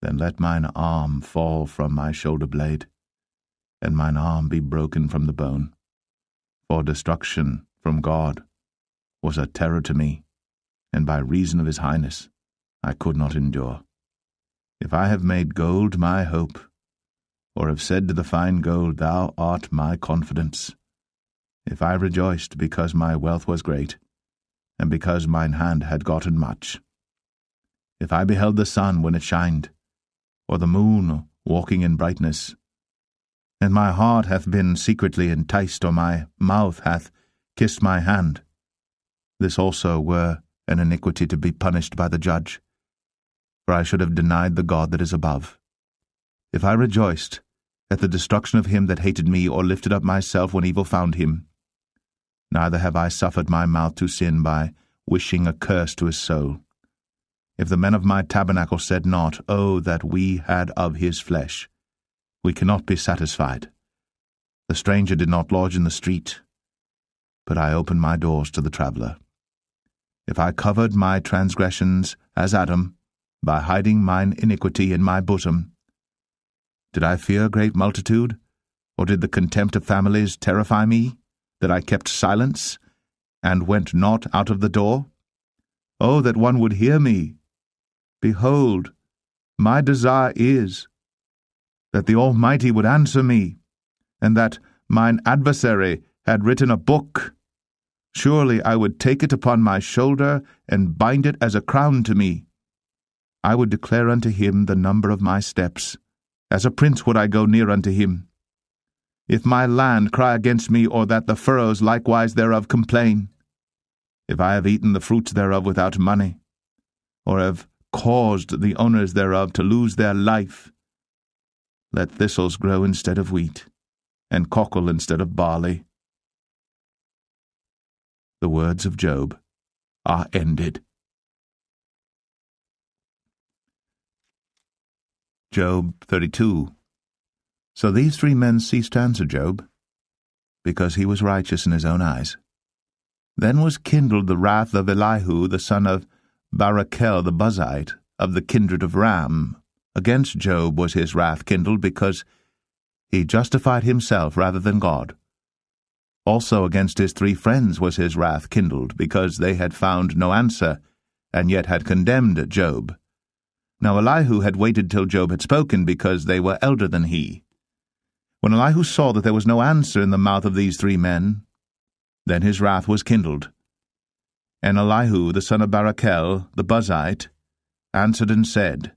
then let mine arm fall from my shoulder blade, and mine arm be broken from the bone. For destruction from God was a terror to me, and by reason of his highness I could not endure. If I have made gold my hope, or have said to the fine gold, Thou art my confidence, if I rejoiced because my wealth was great, and because mine hand had gotten much, if I beheld the sun when it shined, or the moon walking in brightness, and my heart hath been secretly enticed, or my mouth hath kissed my hand, this also were an iniquity to be punished by the judge, for I should have denied the God that is above. If I rejoiced at the destruction of him that hated me, or lifted up myself when evil found him, neither have I suffered my mouth to sin by wishing a curse to his soul. If the men of my tabernacle said not, Oh, that we had of his flesh, we cannot be satisfied. The stranger did not lodge in the street, but I opened my doors to the traveller. If I covered my transgressions as Adam, by hiding mine iniquity in my bosom, did I fear great multitude, or did the contempt of families terrify me, that I kept silence, and went not out of the door? Oh, that one would hear me! Behold, my desire is that the Almighty would answer me, and that mine adversary had written a book. Surely I would take it upon my shoulder, and bind it as a crown to me. I would declare unto him the number of my steps. As a prince would I go near unto him. If my land cry against me, or that the furrows likewise thereof complain, if I have eaten the fruits thereof without money, or have caused the owners thereof to lose their life, Let thistles grow instead of wheat, and cockle instead of barley. The words of Job are ended. Job 32. So these 3 men ceased to answer Job, because he was righteous in his own eyes. Then was kindled the wrath of Elihu the son of Barachel the Buzite, of the kindred of Ram. Against Job was his wrath kindled, because he justified himself rather than God. Also against his 3 friends was his wrath kindled, because they had found no answer, and yet had condemned Job. Now Elihu had waited till Job had spoken, because they were elder than he. When Elihu saw that there was no answer in the mouth of these 3 men, then his wrath was kindled. And Elihu the son of Barachel the Buzite answered and said,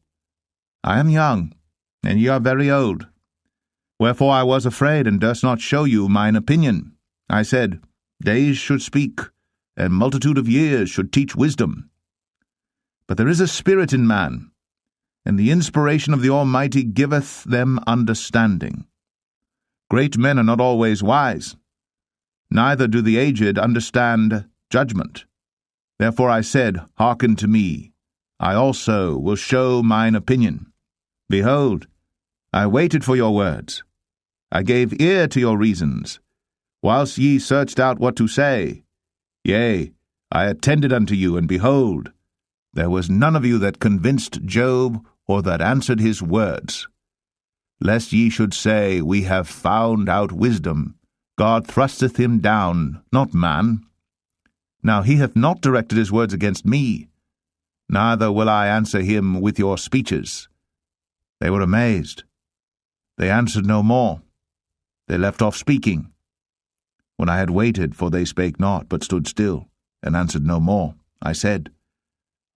I am young, and ye are very old. Wherefore I was afraid, and durst not show you mine opinion. I said, Days should speak, and multitude of years should teach wisdom. But there is a spirit in man, and the inspiration of the Almighty giveth them understanding. Great men are not always wise, neither do the aged understand judgment. Therefore I said, Hearken to me, I also will show mine opinion. Behold, I waited for your words. I gave ear to your reasons, whilst ye searched out what to say. Yea, I attended unto you, and behold, there was none of you that convinced Job, or that answered his words. Lest ye should say, We have found out wisdom. God thrusteth him down, not man. Now he hath not directed his words against me, neither will I answer him with your speeches. They were amazed. They answered no more. They left off speaking. When I had waited, for they spake not, but stood still, and answered no more, I said,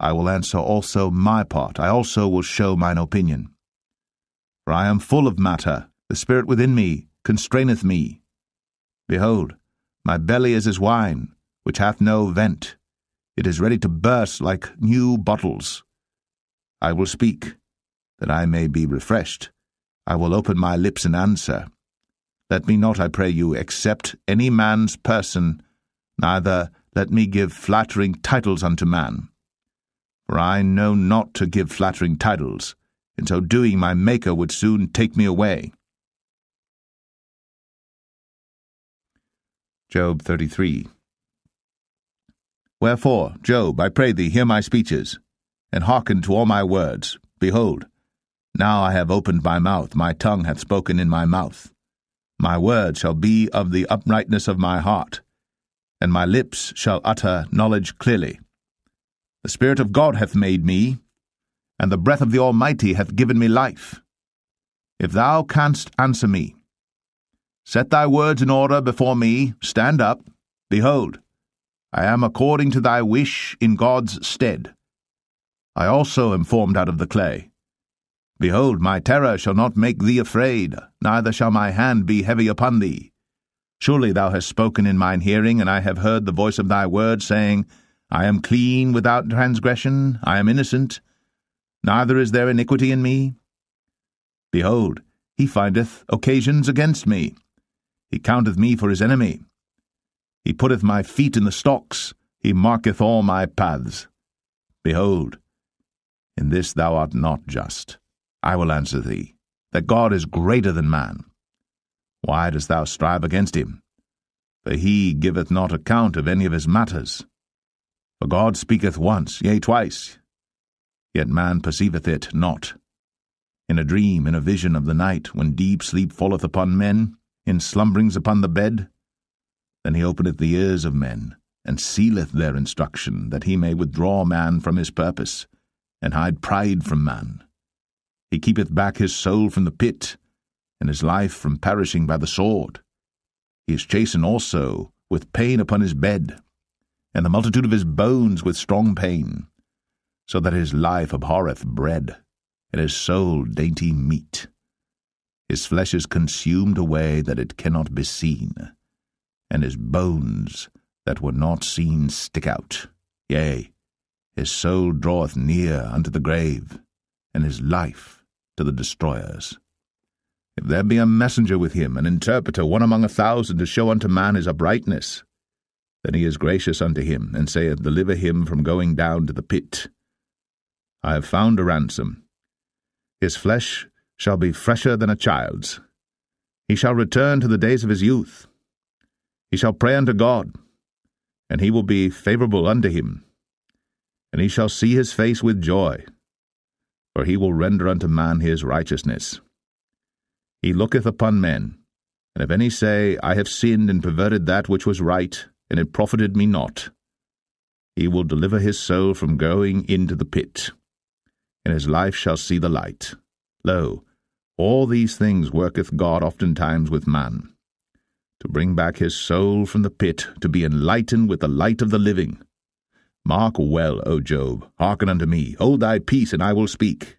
I will answer also my part. I also will show mine opinion. For I am full of matter. The spirit within me constraineth me. Behold, my belly is as wine, which hath no vent. It is ready to burst like new bottles. I will speak, that I may be refreshed. I will open my lips and answer. Let me not, I pray you, accept any man's person, neither let me give flattering titles unto man. For I know not to give flattering titles. In so doing my Maker would soon take me away. Job 33. Wherefore, Job, I pray thee, hear my speeches, and hearken to all my words. Behold, now I have opened my mouth, my tongue hath spoken in my mouth. My words shall be of the uprightness of my heart, and my lips shall utter knowledge clearly. The Spirit of God hath made me, and the breath of the Almighty hath given me life. If thou canst answer me, set thy words in order before me, stand up. Behold, I am according to thy wish in God's stead. I also am formed out of the clay. Behold, my terror shall not make thee afraid, neither shall my hand be heavy upon thee. Surely thou hast spoken in mine hearing, and I have heard the voice of thy word, saying, I am clean without transgression, I am innocent, neither is there iniquity in me. Behold, he findeth occasions against me. He counteth me for his enemy. He putteth my feet in the stocks. He marketh all my paths. Behold, in this thou art not just. I will answer thee, that God is greater than man. Why dost thou strive against him? For he giveth not account of any of his matters. For God speaketh once, yea, twice, yet man perceiveth it not. In a dream, in a vision of the night, when deep sleep falleth upon men, in slumberings upon the bed, then he openeth the ears of men, and sealeth their instruction, that he may withdraw man from his purpose, and hide pride from man. He keepeth back his soul from the pit, and his life from perishing by the sword. He is chastened also with pain upon his bed, and the multitude of his bones with strong pain, so that his life abhorreth bread, and his soul dainty meat. His flesh is consumed away that it cannot be seen, and his bones that were not seen stick out. Yea, his soul draweth near unto the grave, and his life to the destroyers. If there be a messenger with him, an interpreter, one among 1,000, to show unto man his uprightness, then he is gracious unto him, and saith, Deliver him from going down to the pit. I have found a ransom. His flesh shall be fresher than a child's. He shall return to the days of his youth. He shall pray unto God, and he will be favorable unto him. And he shall see his face with joy, for he will render unto man his righteousness. He looketh upon men, and if any say, I have sinned and perverted that which was right, and it profited me not, he will deliver his soul from going into the pit, and his life shall see the light. Lo, all these things worketh God oftentimes with man, to bring back his soul from the pit, to be enlightened with the light of the living. Mark well, O Job, hearken unto me, hold thy peace, and I will speak.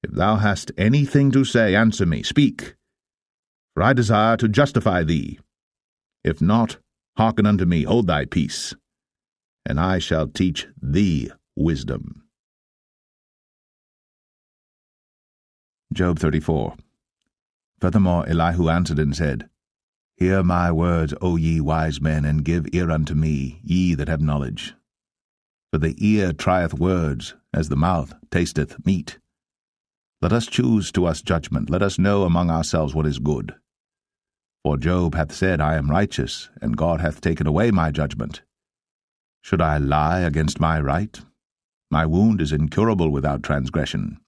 If thou hast anything to say, answer me, speak, for I desire to justify thee. If not, hearken unto me, hold thy peace, and I shall teach thee wisdom. Job 34. Furthermore Elihu answered and said, Hear my words, O ye wise men, and give ear unto me, ye that have knowledge. For the ear trieth words, as the mouth tasteth meat. Let us choose to us judgment, let us know among ourselves what is good. For Job hath said, I am righteous, and God hath taken away my judgment. Should I lie against my right? My wound is incurable without transgression.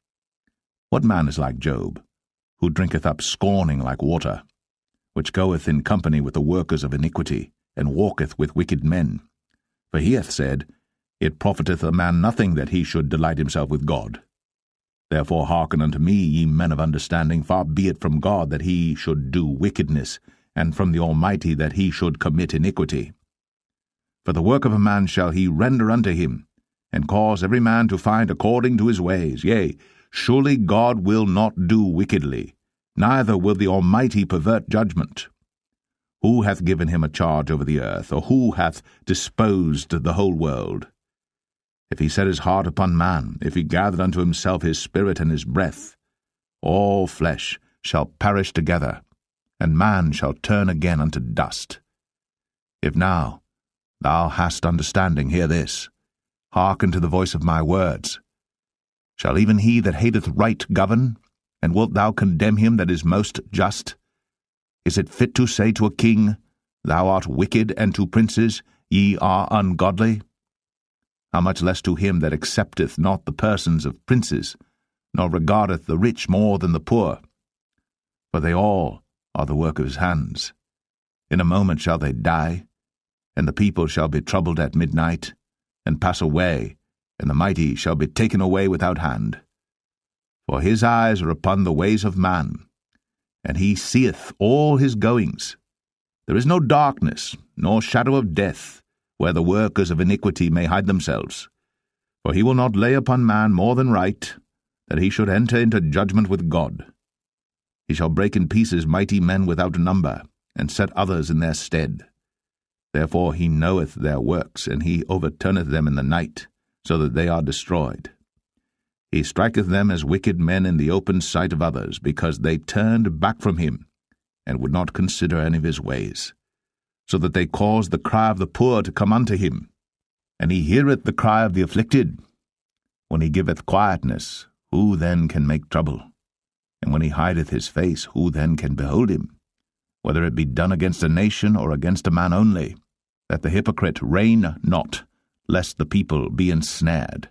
What man is like Job, who drinketh up scorning like water, which goeth in company with the workers of iniquity, and walketh with wicked men? For he hath said, It profiteth a man nothing that he should delight himself with God. Therefore hearken unto me, ye men of understanding, far be it from God that he should do wickedness, and from the Almighty that he should commit iniquity. For the work of a man shall he render unto him, and cause every man to find according to his ways. Yea, surely God will not do wickedly, neither will the Almighty pervert judgment. Who hath given him a charge over the earth, or who hath disposed the whole world? If he set his heart upon man, if he gathered unto himself his spirit and his breath, all flesh shall perish together, and man shall turn again unto dust. If now thou hast understanding, hear this, hearken to the voice of my words. Shall even he that hateth right govern? And wilt thou condemn him that is most just? Is it fit to say to a king, Thou art wicked, and to princes, Ye are ungodly? How much less to him that accepteth not the persons of princes, nor regardeth the rich more than the poor? For they all are the work of his hands. In a moment shall they die, and the people shall be troubled at midnight, and pass away, and the mighty shall be taken away without hand. For his eyes are upon the ways of man, and he seeth all his goings. There is no darkness, nor shadow of death, where the workers of iniquity may hide themselves. For he will not lay upon man more than right, that he should enter into judgment with God. He shall break in pieces mighty men without number, and set others in their stead. Therefore he knoweth their works, and he overturneth them in the night, so that they are destroyed. He striketh them as wicked men in the open sight of others, because they turned back from him, and would not consider any of his ways, so that they caused the cry of the poor to come unto him. And he heareth the cry of the afflicted. When he giveth quietness, who then can make trouble? And when he hideth his face, who then can behold him? Whether it be done against a nation or against a man only, that the hypocrite reign not, lest the people be ensnared.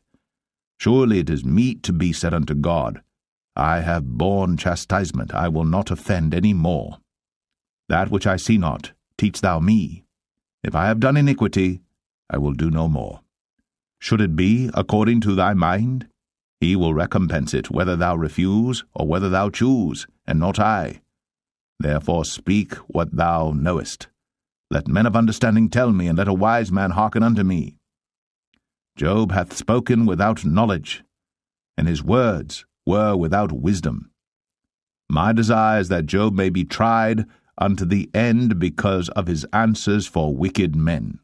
Surely it is meet to be said unto God, I have borne chastisement, I will not offend any more. That which I see not, teach thou me. If I have done iniquity, I will do no more. Should it be according to thy mind, he will recompense it, whether thou refuse, or whether thou choose, and not I. Therefore speak what thou knowest. Let men of understanding tell me, and let a wise man hearken unto me. Job hath spoken without knowledge, and his words were without wisdom. My desire is that Job may be tried unto the end because of his answers for wicked men.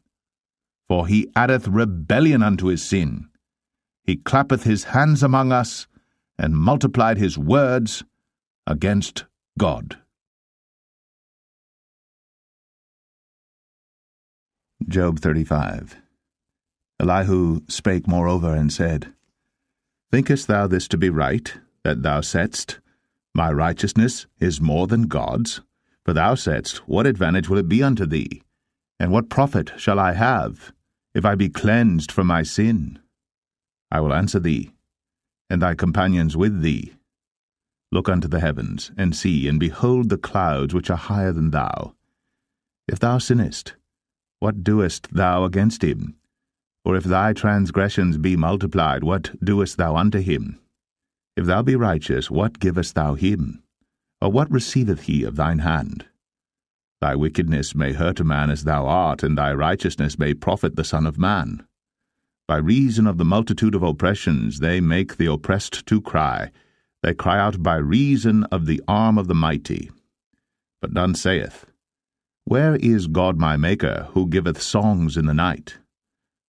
For he addeth rebellion unto his sin. He clappeth his hands among us, and multiplied his words against God. Job 35. Elihu spake moreover and said, Thinkest thou this to be right, that thou saidst, My righteousness is more than God's? For thou saidst, What advantage will it be unto thee? And what profit shall I have, if I be cleansed from my sin? I will answer thee, and thy companions with thee. Look unto the heavens, and see, and behold the clouds which are higher than thou. If thou sinnest, what doest thou against him? Or if thy transgressions be multiplied, what doest thou unto him? If thou be righteous, what givest thou him? Or what receiveth he of thine hand? Thy wickedness may hurt a man as thou art, and thy righteousness may profit the Son of Man. By reason of the multitude of oppressions they make the oppressed to cry. They cry out by reason of the arm of the mighty. But none saith, Where is God my Maker, who giveth songs in the night?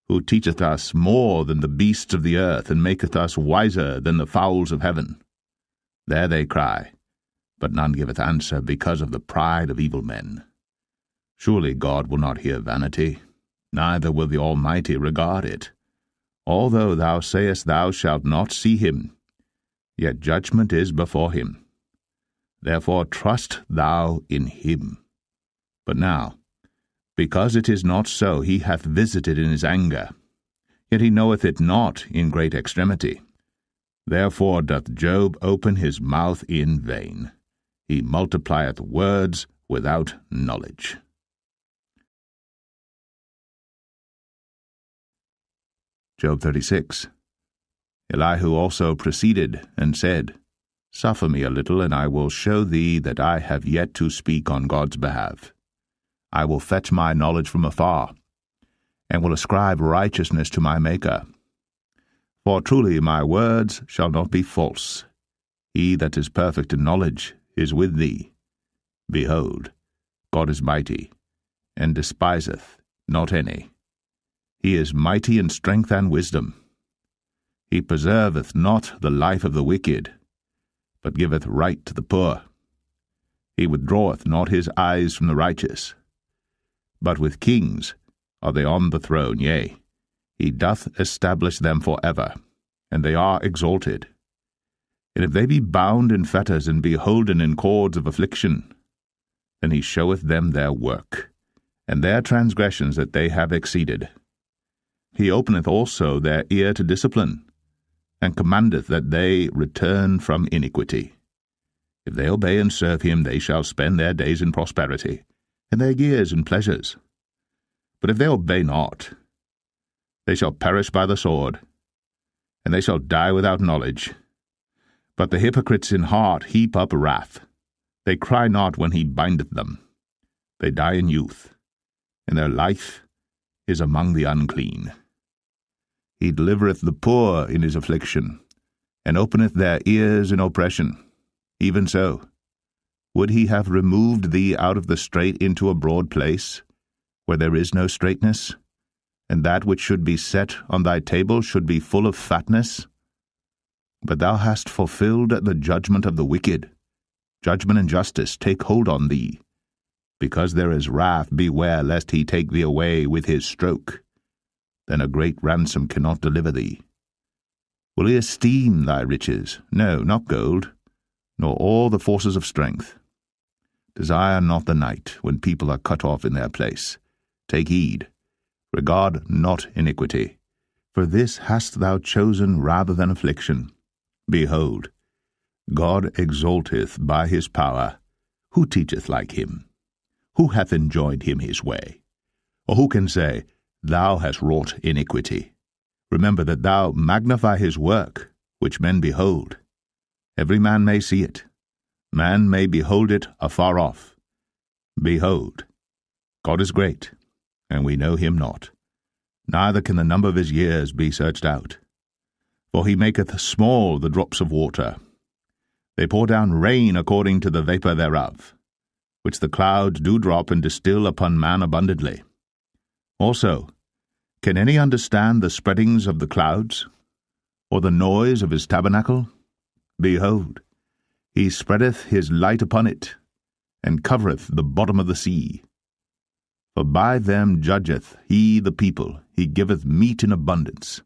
Who teacheth us more than the beasts of the earth, and maketh us wiser than the fowls of heaven? There they cry, but none giveth answer, because of the pride of evil men. Surely God will not hear vanity, neither will the Almighty regard it. Although thou sayest thou shalt not see him, yet judgment is before him. Therefore trust thou in him. But now, because it is not so, he hath visited in his anger, yet he knoweth it not in great extremity. Therefore doth Job open his mouth in vain. He multiplieth words without knowledge. Job 36. Elihu also proceeded and said, Suffer me a little, and I will show thee that I have yet to speak on God's behalf. I will fetch my knowledge from afar, and will ascribe righteousness to my Maker. For truly my words shall not be false. He that is perfect in knowledge is with thee. Behold, God is mighty, and despiseth not any. He is mighty in strength and wisdom. He preserveth not the life of the wicked, but giveth right to the poor. He withdraweth not his eyes from the righteous. But with kings are they on the throne, yea, he doth establish them for ever, and they are exalted. And if they be bound in fetters and be holden in cords of affliction, then he showeth them their work, and their transgressions that they have exceeded. He openeth also their ear to discipline, and commandeth that they return from iniquity. If they obey and serve him, they shall spend their days in prosperity, and their years in pleasures. But if they obey not, they shall perish by the sword, and they shall die without knowledge. But the hypocrites in heart heap up wrath. They cry not when he bindeth them. They die in youth, and their life is among the unclean. He delivereth the poor in his affliction, and openeth their ears in oppression. Even so, would he have removed thee out of the strait into a broad place, where there is no straightness, and that which should be set on thy table should be full of fatness? But thou hast fulfilled the judgment of the wicked. Judgment and justice take hold on thee. Because there is wrath, beware lest he take thee away with his stroke. Then a great ransom cannot deliver thee. Will he esteem thy riches? No, not gold, nor all the forces of strength. Desire not the night, when people are cut off in their place. Take heed, regard not iniquity, for this hast thou chosen rather than affliction. Behold, God exalteth by his power. Who teacheth like him? Who hath enjoined him his way? Or who can say, Thou hast wrought iniquity? Remember that thou magnify his work, which men behold. Every man may see it. Man may behold it afar off. Behold, God is great, and we know him not. Neither can the number of his years be searched out. For he maketh small the drops of water. They pour down rain according to the vapour thereof, which the clouds do drop and distill upon man abundantly. Also, can any understand the spreadings of the clouds, or the noise of his tabernacle? Behold, He spreadeth his light upon it, and covereth the bottom of the sea. For by them judgeth he the people, he giveth meat in abundance.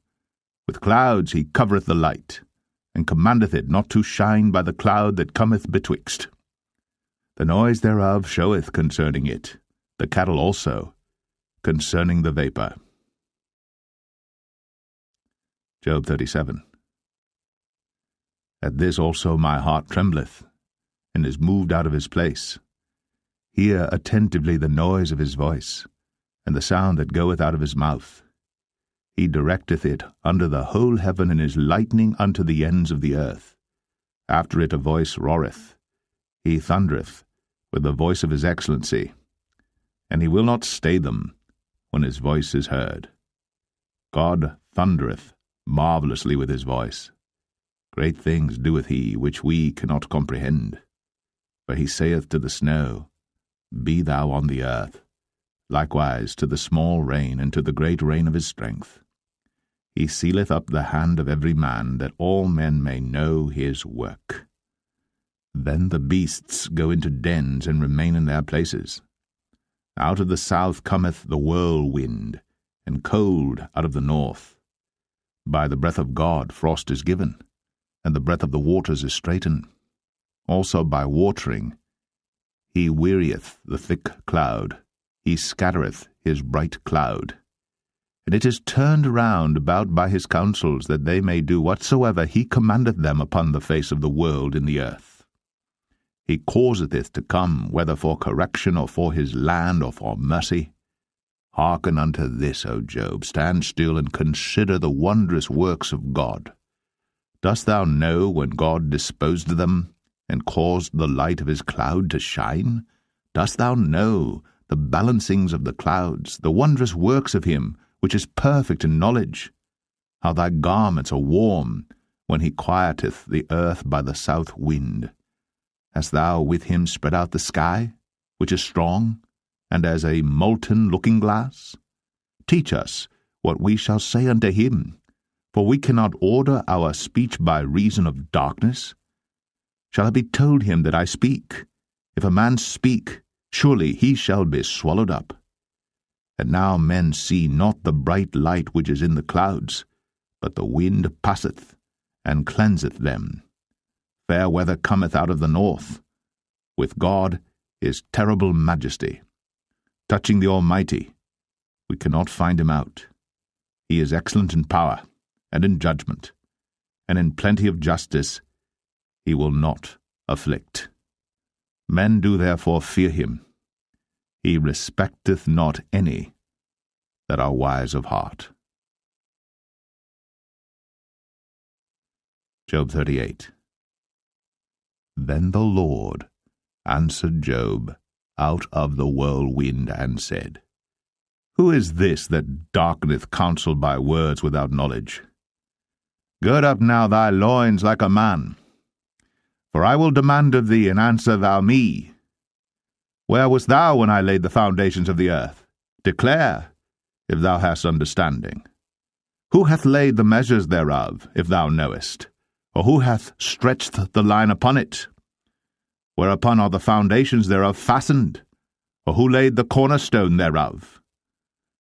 With clouds he covereth the light, and commandeth it not to shine by the cloud that cometh betwixt. The noise thereof showeth concerning it, the cattle also, concerning the vapour. Job 37. At this also my heart trembleth, and is moved out of his place. Hear attentively the noise of his voice, and the sound that goeth out of his mouth. He directeth it under the whole heaven, and is lightning unto the ends of the earth. After it a voice roareth. He thundereth with the voice of his excellency, and he will not stay them when his voice is heard. God thundereth marvellously with his voice. Great things doeth he, which we cannot comprehend. For he saith to the snow, Be thou on the earth, likewise to the small rain, and to the great rain of his strength. He sealeth up the hand of every man, that all men may know his work. Then the beasts go into dens, and remain in their places. Out of the south cometh the whirlwind, and cold out of the north. By the breath of God frost is given, and the breath of the waters is straitened. Also by watering he wearieth the thick cloud, he scattereth his bright cloud. And it is turned round about by his counsels, that they may do whatsoever he commandeth them upon the face of the world in the earth. He causeth it to come, whether for correction, or for his land, or for mercy. Hearken unto this, O Job, stand still, and consider the wondrous works of God. Dost thou know when God disposed them, and caused the light of his cloud to shine? Dost thou know the balancings of the clouds, the wondrous works of him, which is perfect in knowledge? How thy garments are warm, when he quieteth the earth by the south wind. Hast thou with him spread out the sky, which is strong, and as a molten looking-glass? Teach us what we shall say unto him, for we cannot order our speech by reason of darkness. Shall it be told him that I speak? If a man speak, surely he shall be swallowed up. And now men see not the bright light which is in the clouds, but the wind passeth, and cleanseth them. Fair weather cometh out of the north. With God is terrible majesty. Touching the Almighty, we cannot find him out. He is excellent in power, and in judgment, and in plenty of justice he will not afflict. Men do therefore fear him. He respecteth not any that are wise of heart. Job 38. Then the Lord answered Job out of the whirlwind, and said, Who is this that darkeneth counsel by words without knowledge? Gird up now thy loins like a man, for I will demand of thee, and answer thou me. Where wast thou when I laid the foundations of the earth? Declare, if thou hast understanding. Who hath laid the measures thereof, if thou knowest? Or who hath stretched the line upon it? Whereupon are the foundations thereof fastened? Or who laid the cornerstone thereof?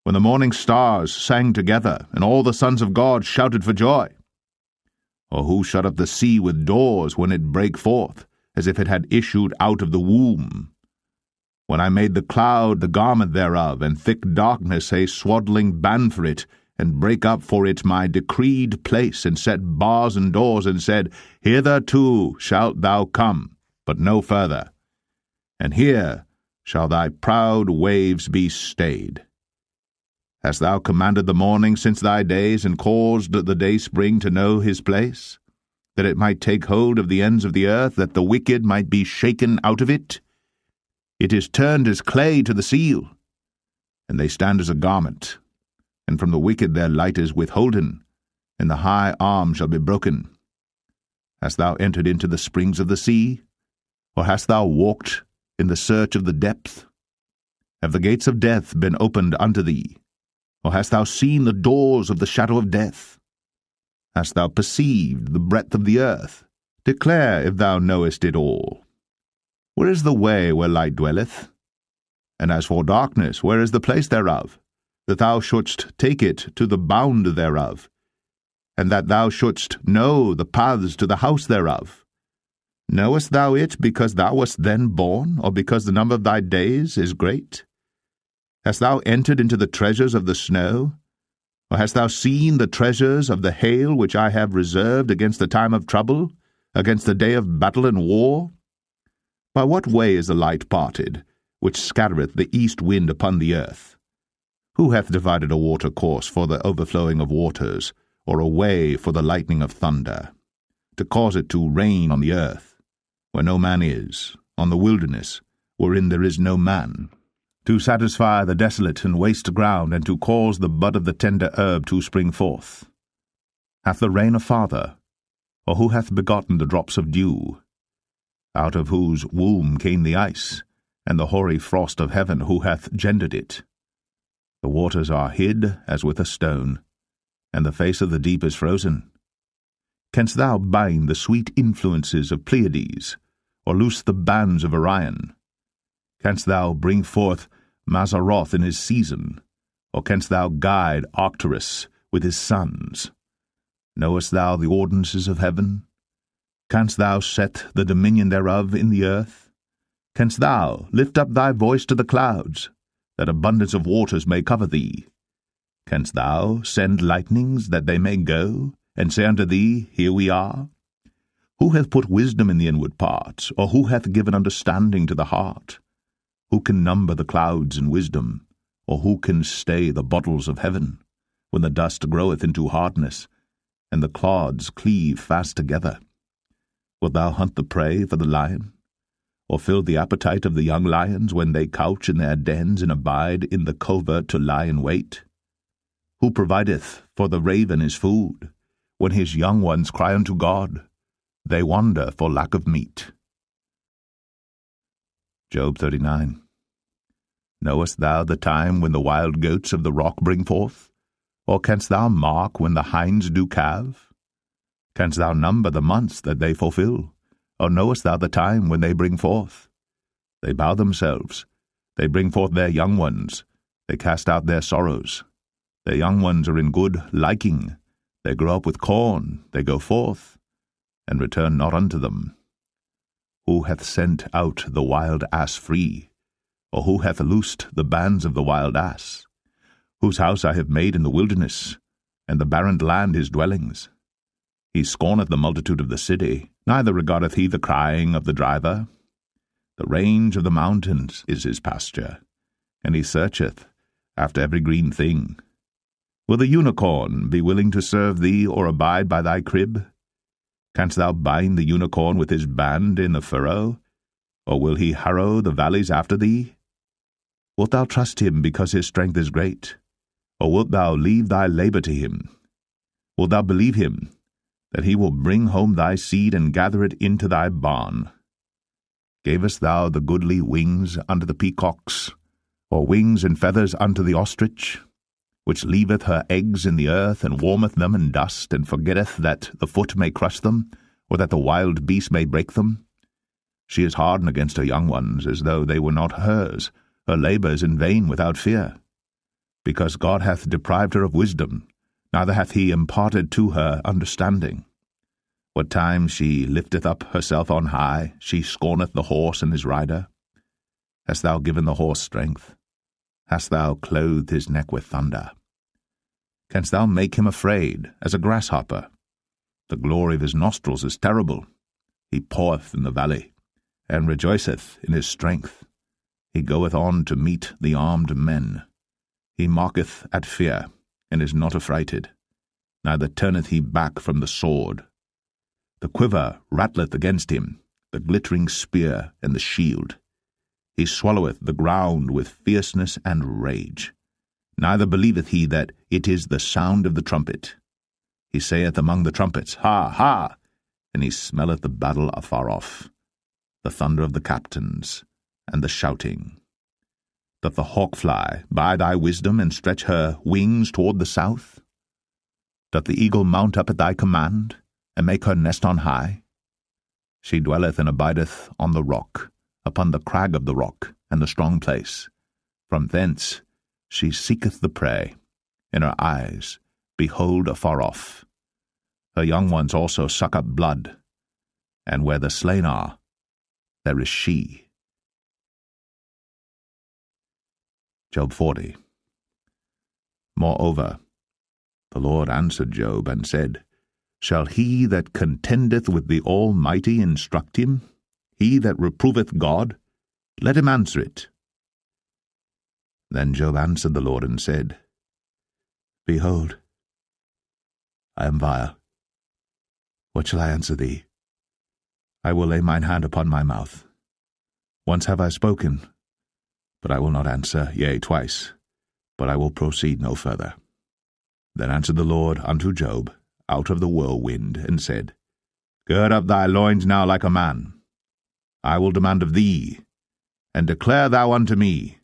When the morning stars sang together, and all the sons of God shouted for joy? Or who shut up the sea with doors when it brake forth, as if it had issued out of the womb? When I made the cloud the garment thereof, and thick darkness a swaddling band for it, and brake up for it my decreed place, and set bars and doors, and said, Hitherto shalt thou come, but no further, and here shall thy proud waves be stayed. Hast thou commanded the morning since thy days, and caused the dayspring to know his place, that it might take hold of the ends of the earth, that the wicked might be shaken out of it? It is turned as clay to the seal, and they stand as a garment. And from the wicked their light is withholden, and the high arm shall be broken. Hast thou entered into the springs of the sea? Or hast thou walked in the search of the depth? Have the gates of death been opened unto thee? Or hast thou seen the doors of the shadow of death? Hast thou perceived the breadth of the earth? Declare if thou knowest it all. Where is the way where light dwelleth? And as for darkness, where is the place thereof? That thou shouldst take it to the bound thereof, and that thou shouldst know the paths to the house thereof. Knowest thou it because thou wast then born, or because the number of thy days is great? Hast thou entered into the treasures of the snow? Or hast thou seen the treasures of the hail which I have reserved against the time of trouble, against the day of battle and war? By what way is the light parted, which scattereth the east wind upon the earth? Who hath divided a water course for the overflowing of waters, or a way for the lightning of thunder, to cause it to rain on the earth, where no man is, on the wilderness, wherein there is no man, to satisfy the desolate and waste ground, and to cause the bud of the tender herb to spring forth? Hath the rain a father, or who hath begotten the drops of dew? Out of whose womb came the ice, and the hoary frost of heaven, who hath gendered it? The waters are hid as with a stone, and the face of the deep is frozen. Canst thou bind the sweet influences of Pleiades, or loose the bands of Orion? Canst thou bring forth Mazzaroth in his season, or canst thou guide Arcturus with his sons? Knowest thou the ordinances of heaven? Canst thou set the dominion thereof in the earth? Canst thou lift up thy voice to the clouds, that abundance of waters may cover thee? Canst thou send lightnings that they may go, and say unto thee, Here we are? Who hath put wisdom in the inward parts, or who hath given understanding to the heart? Who can number the clouds in wisdom, or who can stay the bottles of heaven, when the dust groweth into hardness, and the clods cleave fast together? Wilt thou hunt the prey for the lion, or fill the appetite of the young lions when they couch in their dens and abide in the covert to lie in wait? Who provideth for the raven his food, when his young ones cry unto God? They wander for lack of meat. Job 39. Knowest thou the time when the wild goats of the rock bring forth? Or canst thou mark when the hinds do calve? Canst thou number the months that they fulfill? Or knowest thou the time when they bring forth? They bow themselves, they bring forth their young ones, they cast out their sorrows. Their young ones are in good liking, they grow up with corn, they go forth, and return not unto them. Who hath sent out the wild ass free? Or who hath loosed the bands of the wild ass? Whose house I have made in the wilderness, and the barren land his dwellings. He scorneth the multitude of the city, neither regardeth he the crying of the driver. The range of the mountains is his pasture, and he searcheth after every green thing. Will the unicorn be willing to serve thee, or abide by thy crib? Canst thou bind the unicorn with his band in the furrow? Or will he harrow the valleys after thee? Wilt thou trust him because his strength is great? Or wilt thou leave thy labor to him? Wilt thou believe him, that he will bring home thy seed and gather it into thy barn? Gavest thou the goodly wings unto the peacocks, or wings and feathers unto the ostrich, which leaveth her eggs in the earth, and warmeth them in dust, and forgetteth that the foot may crush them, or that the wild beast may break them? She is hardened against her young ones, as though they were not hers. Her labour is in vain without fear. Because God hath deprived her of wisdom, neither hath he imparted to her understanding. What time she lifteth up herself on high, she scorneth the horse and his rider. Hast thou given the horse strength? Hast thou clothed his neck with thunder? Canst thou make him afraid as a grasshopper? The glory of his nostrils is terrible. He paweth in the valley, and rejoiceth in his strength. He goeth on to meet the armed men. He mocketh at fear, and is not affrighted, neither turneth he back from the sword. The quiver rattleth against him, the glittering spear and the shield. He swalloweth the ground with fierceness and rage. Neither believeth he that it is the sound of the trumpet. He saith among the trumpets, Ha, ha! And he smelleth the battle afar off, the thunder of the captains, and the shouting. Doth the hawk fly by thy wisdom, and stretch her wings toward the south? Doth the eagle mount up at thy command, and make her nest on high? She dwelleth and abideth on the rock, upon the crag of the rock, and the strong place. From thence she seeketh the prey. In her eyes behold afar off. Her young ones also suck up blood, and where the slain are, there is she. Job 40. Moreover, the Lord answered Job, and said, Shall he that contendeth with the Almighty instruct him? He that reproveth God? Let him answer it. Then Job answered the Lord, and said, Behold, I am vile. What shall I answer thee? I will lay mine hand upon my mouth. Once have I spoken, but I will not answer, yea, twice, but I will proceed no further. Then answered the Lord unto Job out of the whirlwind, and said, Gird up thy loins now like a man. I will demand of thee, and declare thou unto me.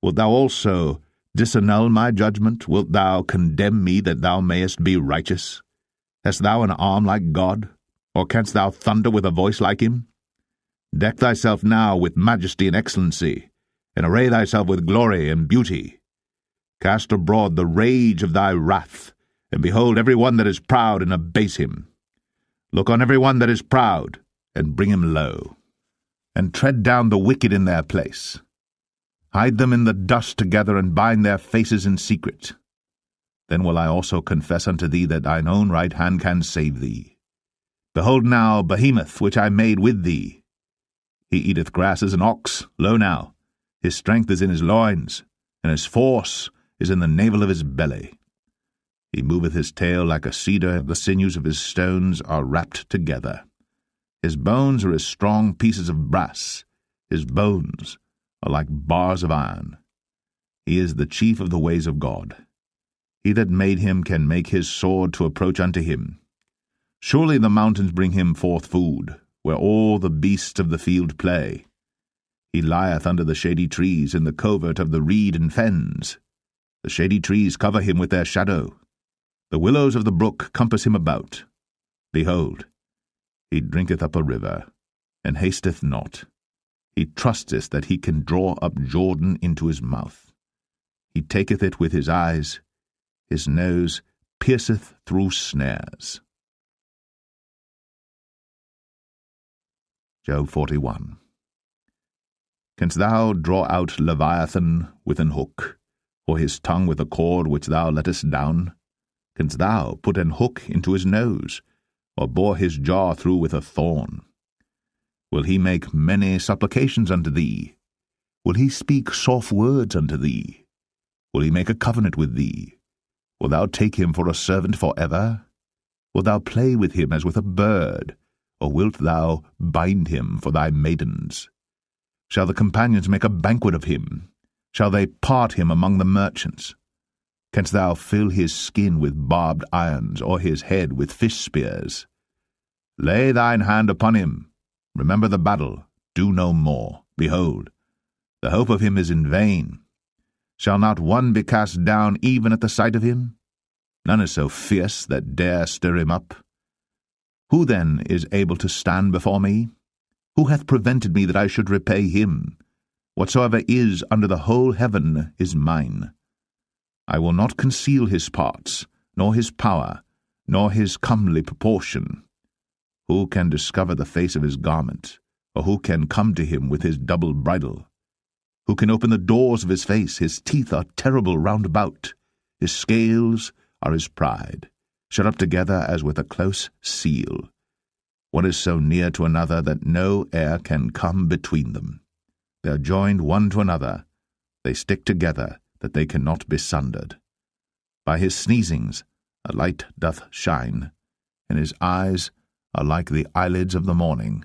Wilt thou also disannul my judgment? Wilt thou condemn me that thou mayest be righteous? Hast thou an arm like God? Or canst thou thunder with a voice like him? Deck thyself now with majesty and excellency, and array thyself with glory and beauty. Cast abroad the rage of thy wrath, and behold every one that is proud, and abase him. Look on every one that is proud, and bring him low. And tread down the wicked in their place. Hide them in the dust together, and bind their faces in secret. Then will I also confess unto thee that thine own right hand can save thee. Behold now Behemoth, which I made with thee. He eateth grass as an ox. Lo now, his strength is in his loins, and his force is in the navel of his belly. He moveth his tail like a cedar, the sinews of his stones are wrapped together. His bones are as strong pieces of brass, his bones are like bars of iron. He is the chief of the ways of God. He that made him can make his sword to approach unto him. Surely the mountains bring him forth food, where all the beasts of the field play. He lieth under the shady trees in the covert of the reed and fens. The shady trees cover him with their shadow. The willows of the brook compass him about. Behold, he drinketh up a river, and hasteth not. He trusteth that he can draw up Jordan into his mouth. He taketh it with his eyes. His nose pierceth through snares. Job 41. Canst thou draw out Leviathan with an hook, or his tongue with a cord which thou lettest down? Canst thou put an hook into his nose, or bore his jaw through with a thorn? Will he make many supplications unto thee? Will he speak soft words unto thee? Will he make a covenant with thee? Wilt thou take him for a servant for ever? Wilt thou play with him as with a bird, or wilt thou bind him for thy maidens? Shall the companions make a banquet of him? Shall they part him among the merchants? Canst thou fill his skin with barbed irons, or his head with fish spears? Lay thine hand upon him. Remember the battle. Do no more. Behold, the hope of him is in vain. Shall not one be cast down even at the sight of him? None is so fierce that dare stir him up. Who then is able to stand before me? Who hath prevented me that I should repay him? Whatsoever is under the whole heaven is mine. I will not conceal his parts, nor his power, nor his comely proportion. Who can discover the face of his garment, or who can come to him with his double bridle? Who can open the doors of his face? His teeth are terrible round about. His scales are his pride, shut up together as with a close seal. One is so near to another that no air can come between them. They are joined one to another. They stick together, that they cannot be sundered. By his sneezings a light doth shine, and his eyes are like the eyelids of the morning.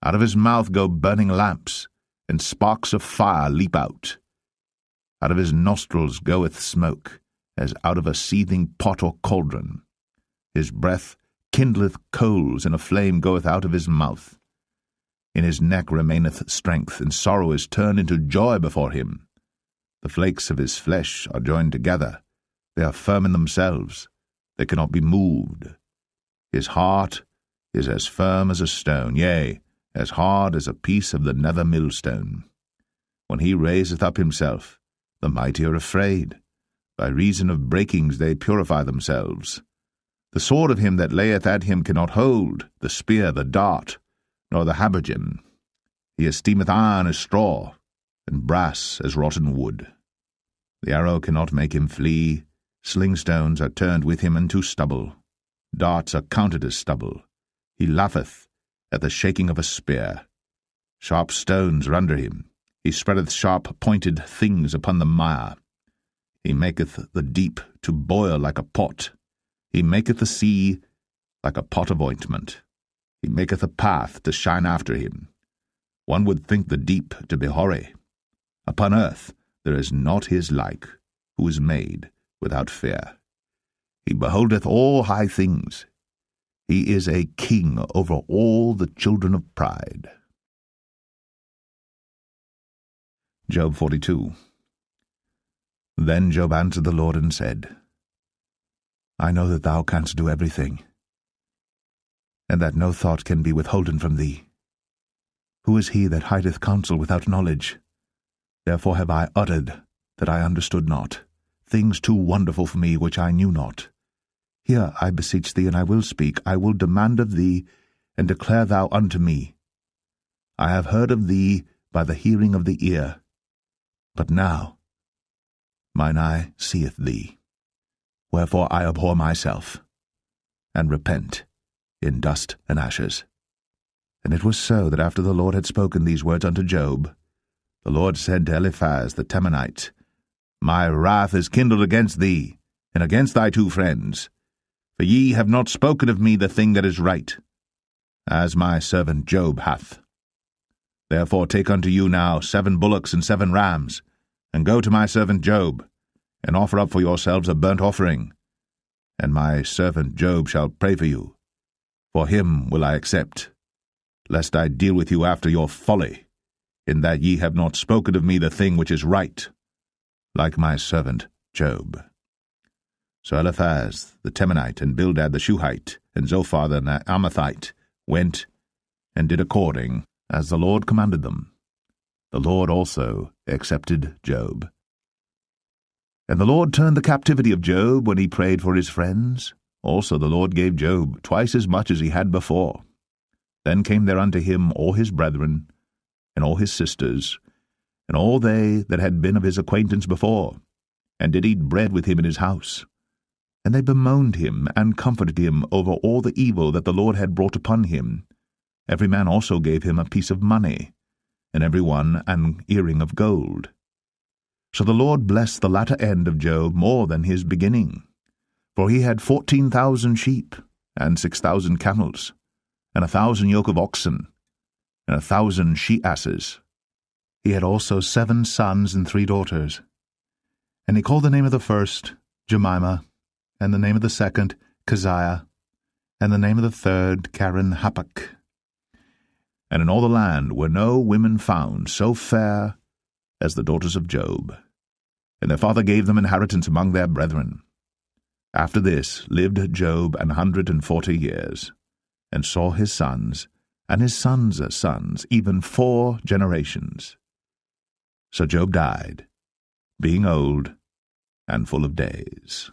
Out of his mouth go burning lamps, and sparks of fire leap out. Out of his nostrils goeth smoke, as out of a seething pot or cauldron. His breath kindleth coals, and a flame goeth out of his mouth. In his neck remaineth strength, and sorrow is turned into joy before him. The flakes of his flesh are joined together. They are firm in themselves. They cannot be moved. His heart is as firm as a stone, yea, as hard as a piece of the nether millstone. When he raiseth up himself, the mighty are afraid. By reason of breakings they purify themselves. The sword of him that layeth at him cannot hold, the spear, the dart, nor the habergeon. He esteemeth iron as straw, and brass as rotten wood. The arrow cannot make him flee. Slingstones are turned with him into stubble. Darts are counted as stubble. He laugheth at the shaking of a spear. Sharp stones are under him. He spreadeth sharp-pointed things upon the mire. He maketh the deep to boil like a pot. He maketh the sea like a pot of ointment. He maketh a path to shine after him. One would think the deep to be hoary. Upon earth there is not his like, who is made without fear. He beholdeth all high things. He is a king over all the children of pride. Job 42. Then Job answered the Lord and said, I know that thou canst do everything, and that no thought can be withholden from thee. Who is he that hideth counsel without knowledge? Therefore have I uttered that I understood not, things too wonderful for me which I knew not. Hear, I beseech thee, and I will speak. I will demand of thee, and declare thou unto me. I have heard of thee by the hearing of the ear, but now mine eye seeth thee. Wherefore I abhor myself, and repent in dust and ashes. And it was so that after the Lord had spoken these words unto Job, the Lord said to Eliphaz the Temanite, My wrath is kindled against thee, and against thy two friends, for ye have not spoken of me the thing that is right, as my servant Job hath. Therefore take unto you now 7 bullocks and 7 rams, and go to my servant Job, and offer up for yourselves a burnt offering, and my servant Job shall pray for you. For him will I accept, lest I deal with you after your folly, in that ye have not spoken of me the thing which is right, like my servant Job. So Eliphaz the Temanite, and Bildad the Shuhite, and Zophar the Naamathite went and did according as the Lord commanded them. The Lord also accepted Job. And the Lord turned the captivity of Job when he prayed for his friends. Also the Lord gave Job twice as much as he had before. Then came there unto him all his brethren, and all his sisters, and all they that had been of his acquaintance before, and did eat bread with him in his house. And they bemoaned him, and comforted him over all the evil that the Lord had brought upon him. Every man also gave him a piece of money, and every one an earring of gold. So the Lord blessed the latter end of Job more than his beginning. For he had 14,000 sheep, and 6,000 camels, and 1,000 yoke of oxen, and 1,000 she-asses. He had also 7 sons and 3 daughters. And he called the name of the first Jemimah, and the name of the second Keziah, and the name of the third Karen-Happuch. And in all the land were no women found so fair as the daughters of Job. And their father gave them inheritance among their brethren. After this lived Job 140 years, and saw his sons, and his sons' sons, even 4 generations. So Job died, being old and full of days.